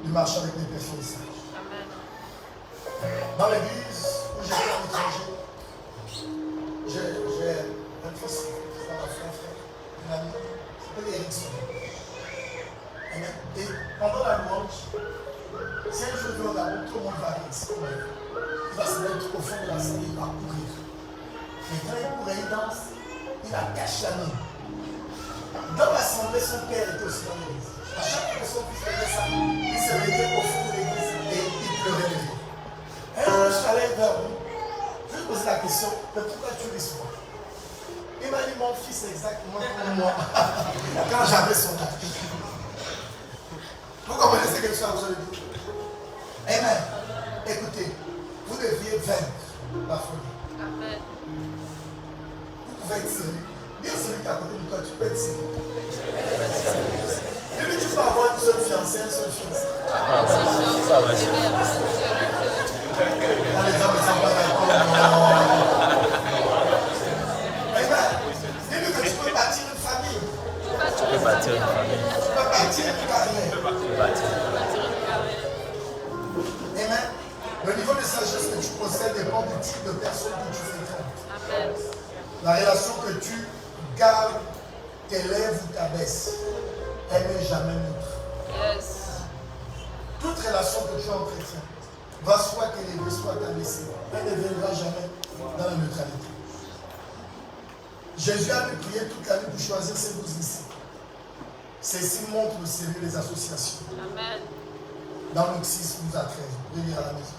de marcher avec des personnes sages. Amen. Dans l'église où j'étais en étranger, j'ai un fils, c'est un frère, un ami, il s'appelle Erickson. Amen. Et pendant la louange, si un jour il va tout le monde va ici, il va se mettre au fond de la salle, il va courir. Et quand il courait, il danse, il a caché la mine. Dans l'assemblée, son père était aussi dans l'église. À chaque fois que son fils faisait ça, il se mettait au fond de l'église et il pleurait de rire. Un jour, je suis allé vers lui, je lui ai posé la question, mais pourquoi tu ris souvent? Il m'a dit, mon fils est exactement comme moi quand j'avais son âge. Vous comprenez ce que je suis en train de dire? Amen. Écoutez, vous deviez vaincre la folie. Amen. Vous pouvez être sérieux. Dis à celui qui est à côté de toi, tu peux être sérieux. Et puis tu peux avoir une seule fiancée, un seul fiancé. Les hommes ne sont pas d'accord. Amen. Dis-lui que tu peux bâtir une famille. Tu peux bâtir une famille. Tu peux bâtir une carrière. Amen. Le niveau de sagesse que tu possèdes dépend du type de personne que tu fréquentes. La relation que tu gardes t'élève ou t'abaisse. Elle n'est jamais neutre. Yes. Toute relation que tu entretiens va soit t'élever, soit t'abaisser. Elle ne viendra jamais dans la neutralité. Jésus a dû prier toute la nuit pour choisir ses 12 disciples. Ceci montre le sérieux des associations. Amen. Dans Luc 6, 12 à 13, vous pouvez lire à la maison.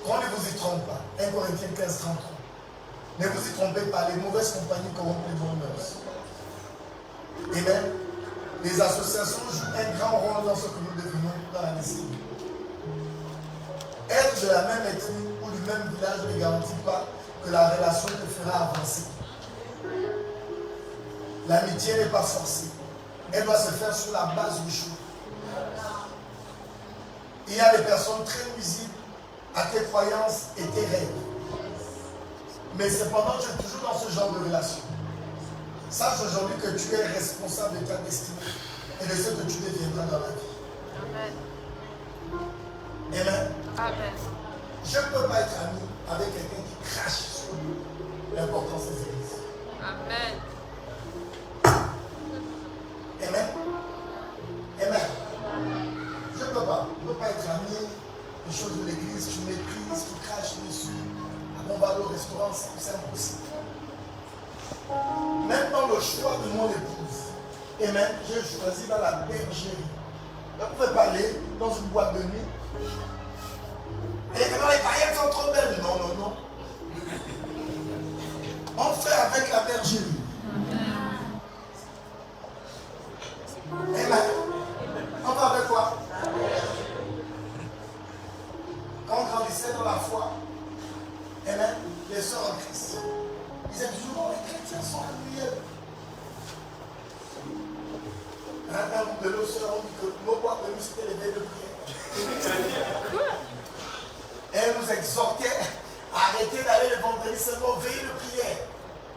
Qu'on ne vous y trompe pas. 1 Corinthiens 15, 33. Ne vous y trompez pas, les mauvaises compagnies corrompent les bonnes mœurs. Et même, les associations jouent un grand rôle dans ce que nous devenons dans la destinée. Être de la même ethnie ou du même village ne garantit pas que la relation te fera avancer. L'amitié n'est pas forcée. Elle doit se faire sur la base du choix. Il y a des personnes très nuisibles à tes croyances et tes rêves. Mais cependant, tu es toujours dans ce genre de relation. Sache aujourd'hui que tu es responsable de ta destinée et de ce que tu deviendras dans la vie. Amen. Amen. Amen. Je ne peux pas être ami avec quelqu'un qui crache sur l'importance des églises. Amen. Amen. Amen. Je ne peux pas. Je ne peux pas être ami des choses de l'église, tu méprises, tu craches dessus. On va aller au restaurant, c'est impossible. Même dans le choix de mon épouse, et même j'ai choisi dans la bergerie. Là, vous pouvez parler dans une boîte de nuit. Et les paillettes sont trop belles. Non, non, non. On fait avec la bergerie. Amen. On va avec quoi? Quand on grandissait dans la foi, amen, les sœurs en Christ, ils disaient toujours, les chrétiens sont ennuyeux. Un groupe de nos sœurs ont dit que nos boîtes de nous c'était les veilles de prière. Et elles nous exhortaient à arrêter d'aller devant venir seulement veiller de prière.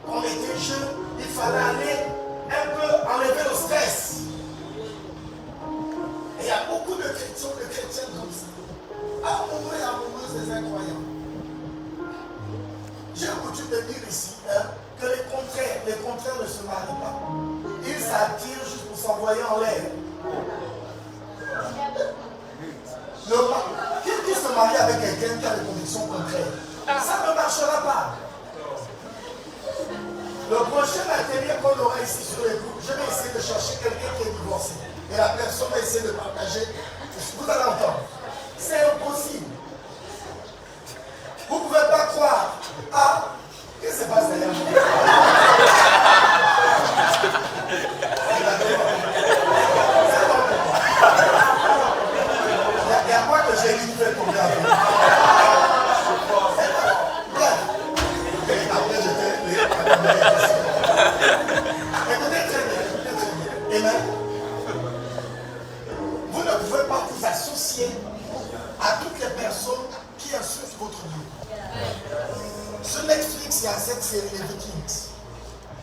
Quand on était jeune, il fallait aller un peu enlever le stress. Et il y a beaucoup de chrétiens comme ça. Amoureux et amoureuses des incroyants. J'ai coutume de dire ici que les contraires ne se marient pas. Ils s'attirent juste pour s'envoyer en l'air. Qui se marie avec quelqu'un qui a des convictions contraires, ça ne marchera pas. Le prochain atelier qu'on aura ici sur les groupes, je vais essayer de chercher quelqu'un qui est divorcé. Et la personne va essayer de partager. Vous allez entendre. C'est impossible. Vous ne pouvez pas croire. Ah, qu'est-ce qui se passe derrière vous? Il y a quoi que j'ai dit qui fait tomber avec vous? Après, écoutez très bien. Amen. Vous ne pouvez pas vous associer à toutes les personnes qui insultent votre Dieu. Sur Netflix, il y a cette série, les Vikings.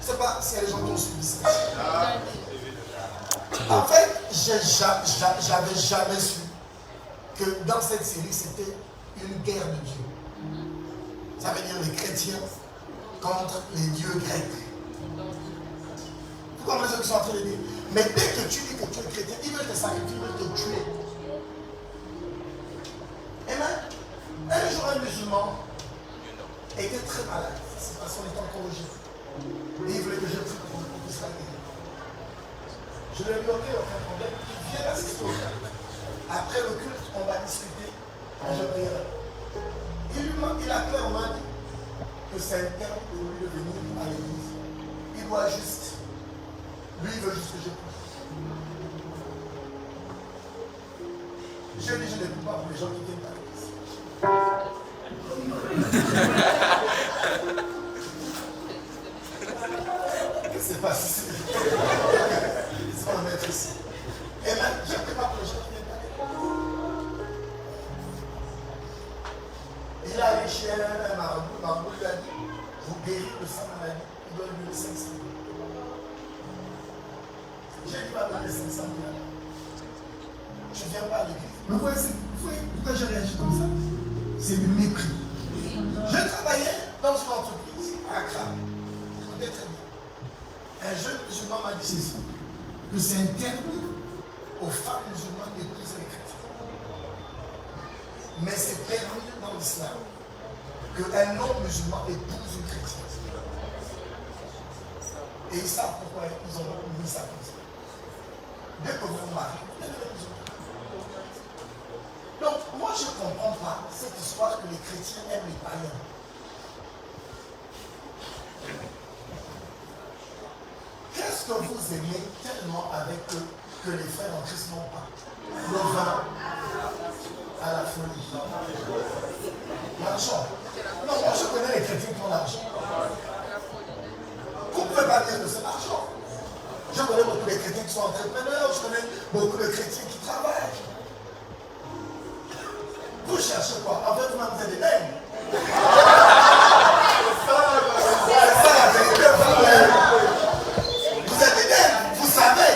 Je ne sais pas si les gens qui ont suivi ça. En fait, j'avais jamais su que dans cette série, c'était une guerre de Dieu. Ça veut dire les chrétiens contre les dieux grecs. Vous comprenez ce qu'ils sont en train de dire? Mais dès que tu dis que tu es chrétien, ils veulent te sacrifier, ils veulent te tuer. Amen. Un jour, un musulman était très malade. C'est parce qu'on était en congé. Et il voulait que je prie pour qu'il soit guéri. Je lui ai dit, ok, aucun problème. Il vient assister au culte. Après le culte, on va discuter. Je prierai. Il a clairement dit que c'est interdit pour lui de venir à l'église. Il doit juste. Lui, il veut juste que je prie. Je dis, je ne prie pas pour les gens qui viennent à l'église. Qu'est-ce qui se passe ici? Ils vont le mettre ici. Et même, je ne prie pas pour les gens qui viennent à l'église. Il a allé chez un marabout, lui a dit, vous guérir de sa maladie, il doit lui donner 500 000. J'ai dit, pas donner 500 000. Je ne viens pas à l'église. Mais vous voyez pourquoi je réagis comme ça? C'est du mépris. Je travaillais dans une entreprise à Accra. Écoutez très bien. Un jeune musulman m'a dit ceci, que c'est interdit aux femmes musulmanes d'épouser les chrétiens. Mais c'est permis dans l'islam qu'un homme musulman épouse une chrétienne. Et ils savent pourquoi ils ont mis ça comme ça. Dès que vous vous mariez, vous êtes musulman. Donc, moi je ne comprends pas cette histoire que les chrétiens aiment les païens. Qu'est-ce que vous aimez tellement avec eux que les frères en Christ n'ont pas? Le vin à la folie. L'argent. Non, moi je connais les chrétiens qui ont l'argent. Vous ne pouvez pas dire que c'est l'argent. Je connais beaucoup de chrétiens qui sont entrepreneurs, je connais beaucoup de chrétiens qui travaillent. Vous cherchez quoi? En fait, vous êtes des nègres. C'est ça la vérité. Vous êtes des nègres, vous savez.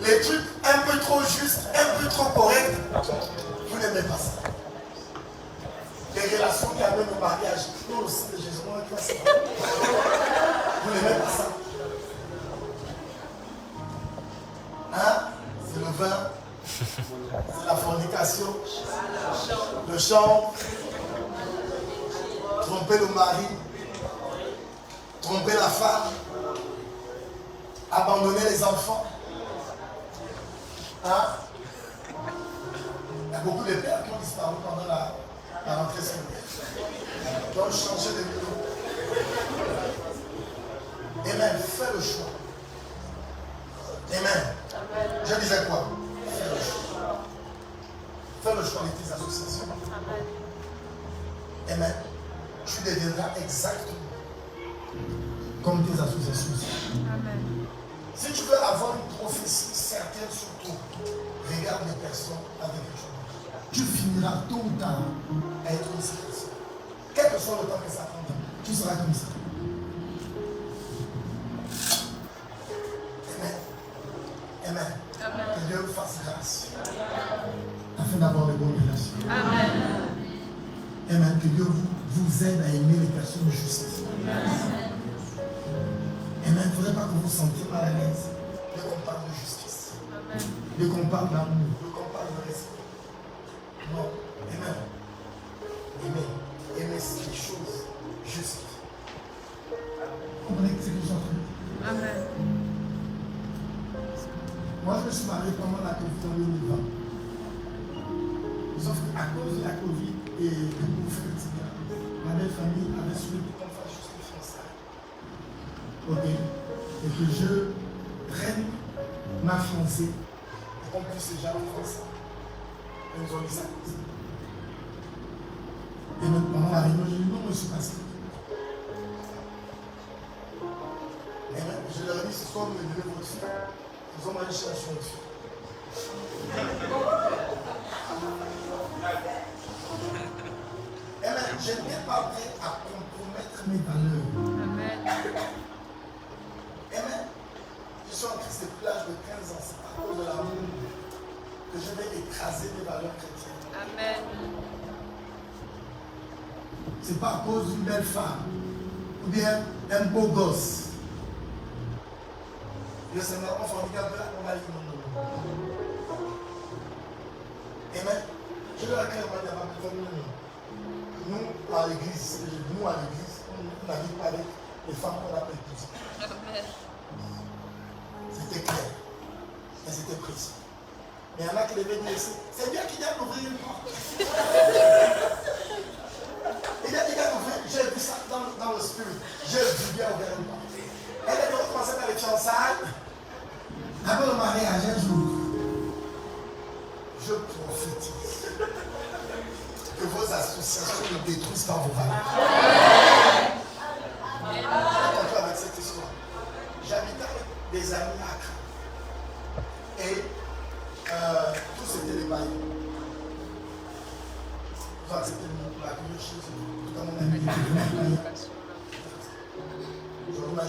Les trucs un peu trop justes, un peu trop corrects, vous n'aimez pas ça. Les relations qui amènent au mariage, nous aussi, de Jésus, on est classé. Vous n'aimez pas ça. Hein? C'est le vin, c'est la fornication, le chant, tromper le mari, tromper la femme, abandonner les enfants. Hein? Il y a beaucoup de pères qui ont disparu pendant la rentrée scolaire. Donc changer de boulot. Amen. Fais le choix. Amen. Je disais quoi? Fais le choix. Fais le choix de tes associations. Amen. Tu deviendras exactement comme tes associations. Amen. Si tu veux avoir une prophétie certaine sur toi, regarde les personnes avec lesquelles tu finiras tôt ou tard à être une sélection. quel que soit le temps que ça prendra, tu seras comme ça. Amen. Amen. Que Dieu vous fasse grâce. Afin d'avoir de bonnes relations. Amen. Amen. Que Dieu vous aide à aimer les personnes de justice. Amen. Il ne faudrait pas que vous vous sentiez mal à l'aise. Dès qu'on parle de justice. Amen. Dès qu'on parle d'amour. Dès qu'on parle de respect. Non. Amen. Aimer, c'est quelque chose juste. Vous comprenez ce que je suis en train de dire? Amen. Moi, je me suis marié pendant la Covid en 2020. Sauf qu'à cause de la Covid et du couvre-feu, etc., ma belle famille avait souhaité qu'on fasse juste les fiançailles. Ok. Et que je prenne ma fiancée et qu'on puisse déjà en France. Et nous ont dit ça comme ça. Et notre maman a dit non, j'ai dit non, je suis pasteur. Et je leur ai dit ce soir, vous me donnez votre fille. Nous allons aller chercher une fille. Amen. Je n'étais pas prêt à compromettre mes valeurs. Amen. Amen. Je suis en Christ depuis l'âge de 15 ans. C'est à cause de l'amour que je vais écraser mes valeurs chrétiennes. Amen. C'est pas à cause d'une belle femme ou bien un beau gosse. Le Seigneur, on s'en dit un peu là, on va dire non. Amen. Je leur ai clairement dit à ma famille, nous à l'église, on n'habite pas avec les femmes qu'on appelle petites. C'était clair. Et c'était précis. Mais il y en a qui devaient dire aussi, c'est bien qu'il y a d'ouvrir une porte. Il a ouvert, j'ai vu ça dans le spirit. J'ai vu bien ouvrir une porte. Elle a commencé dans les fiançailles. Avant le mariage, un jour, je prophétise que vos associations ne détruisent pas vos valeurs. Je comprends avec cette histoire. J'habitais avec des amis à Accra. Et tous étaient des bails. Enfin, c'était la première chose. Tout à mon ami qui était marié. Je vous l'ai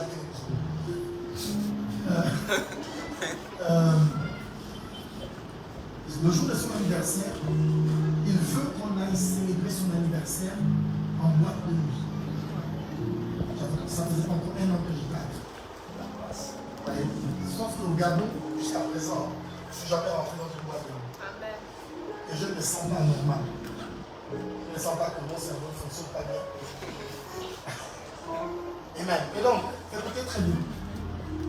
le jour de son anniversaire, il veut qu'on aille célébrer son anniversaire en boîte de nuit. Ça faisait encore 1 an que j'étais à Accra. Sauf qu'au Gabon, jusqu'à présent, je ne suis jamais rentré dans une boîte de nuit. Et je ne me sens pas normal. Je ne me sens pas que mon cerveau ne fonctionne pas bien. Amen. Et donc, écoutez très bien.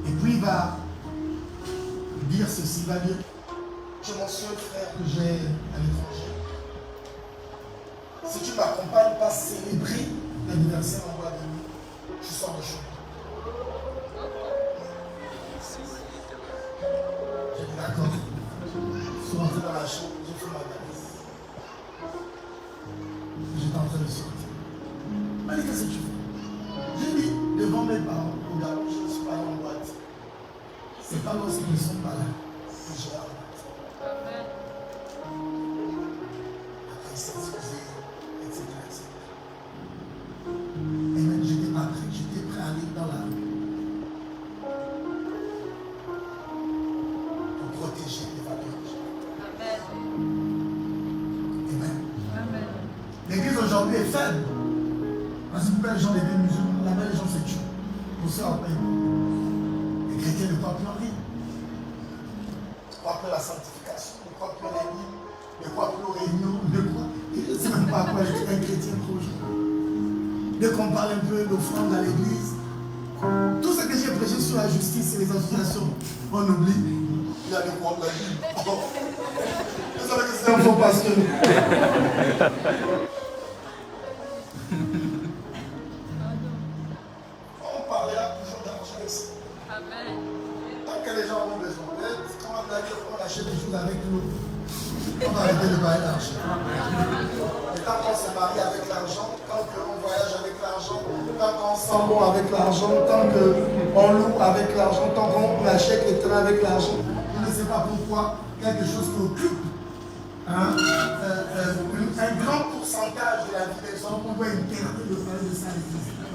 Et puis il va dire ceci, il va dire, j'ai mon seul frère que j'ai à l'étranger. Si tu ne m'accompagnes pas célébrer l'anniversaire en boîte de nuit, je sors de chez moi. J'ai dit d'accord. Je suis rentré dans la chambre, j'ai fait ma valise. J'étais en train de sortir. Il m'a dit, qu'est-ce que tu fais? J'ai dit, devant mes parents, regarde, je ne suis pas en boîte. C'est pas lorsqu'ils ne sont pas là que je vais en boîte. Après, il s'est excusé, etc. Et même, j'étais pas prêt. J'étais prêt à aller dans la rue pour protéger les valeurs. Amen. Amen. L'église aujourd'hui est faible. Parce que les gens deviennent musulmans, là-bas les gens se tuent. Pour ça, après, les chrétiens ne croient plus en rien. Ne croient plus à la sanctification, ne croient plus à la vie, ne croient plus aux réunions, ne croient. Je ne sais même pas à quoi un chrétien croit aujourd'hui. Dès qu'on parle un peu d'offrande à l'église, tout ce que j'ai prêché sur la justice et les associations, on oublie. Il y a des croix de la vie. Vous savez que c'est un faux pasteur. Tant que les gens ont besoin d'aide, quand on achète des choses avec nous, on va arrêter de parler d'argent. Et tant qu'on se marie avec l'argent, tant qu'on voyage avec l'argent, tant qu'on sent bon avec l'argent, tant qu'on loue avec l'argent, tant qu'on achète les trains avec l'argent, je ne sais pas pourquoi quelque chose qui occupe un grand pourcentage de la vie des hommes, on doit interdire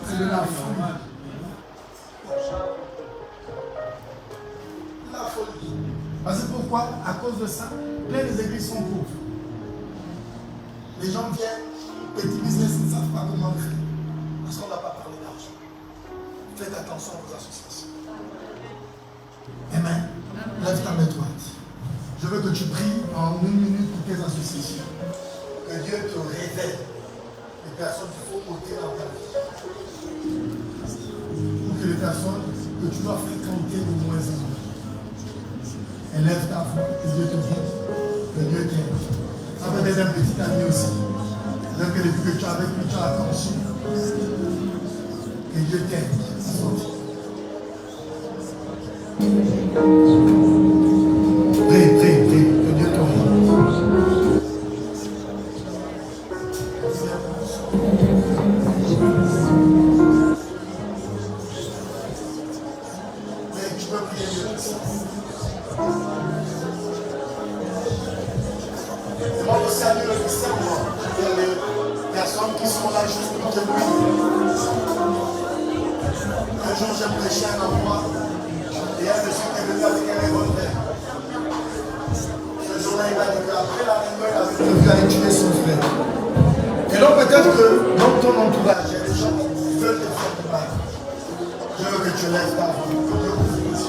C'est de la folie. La folie. Parce que pourquoi? À cause de ça, plein des églises sont pauvres. Les gens viennent, petits business, ils ne savent pas comment faire. Parce qu'on n'a pas parlé d'argent. Faites attention à vos associations. Amen. Lève ta main droite. Je veux que tu pries en 1 minute pour tes associations. Que Dieu te révèle les personnes qu'il faut ôter dans ta vie. Ou que les personnes que tu dois fréquenter de moins en moins. Élève ta voix, que Dieu te guide, que Dieu t'aide. Ça peut être un petit ami aussi. C'est-à-dire que depuis que tu es avec lui, tu as attention. Que Dieu t'aide à sortir. Prie, prie, prie, que Dieu t'oriente. Mais tu peux prier mieux que ça. Demande aussi à Dieu le discernement. Il y a des personnes qui sont là juste pour te prier. Un jour, j'ai prêché un endroit et un monsieur qui est venu avec un revolver. Ce jour-là, il m'a dit qu'après la réunion, il avait prévu d'aller tuer son frère. Et donc, peut-être que dans ton entourage, il y a des gens qui veulent te faire du mal. Je veux que tu lèves ta voix, que Dieu vous bénisse.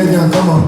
Viens, comment?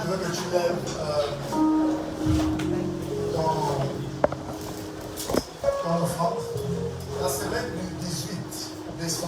Je veux que tu lèves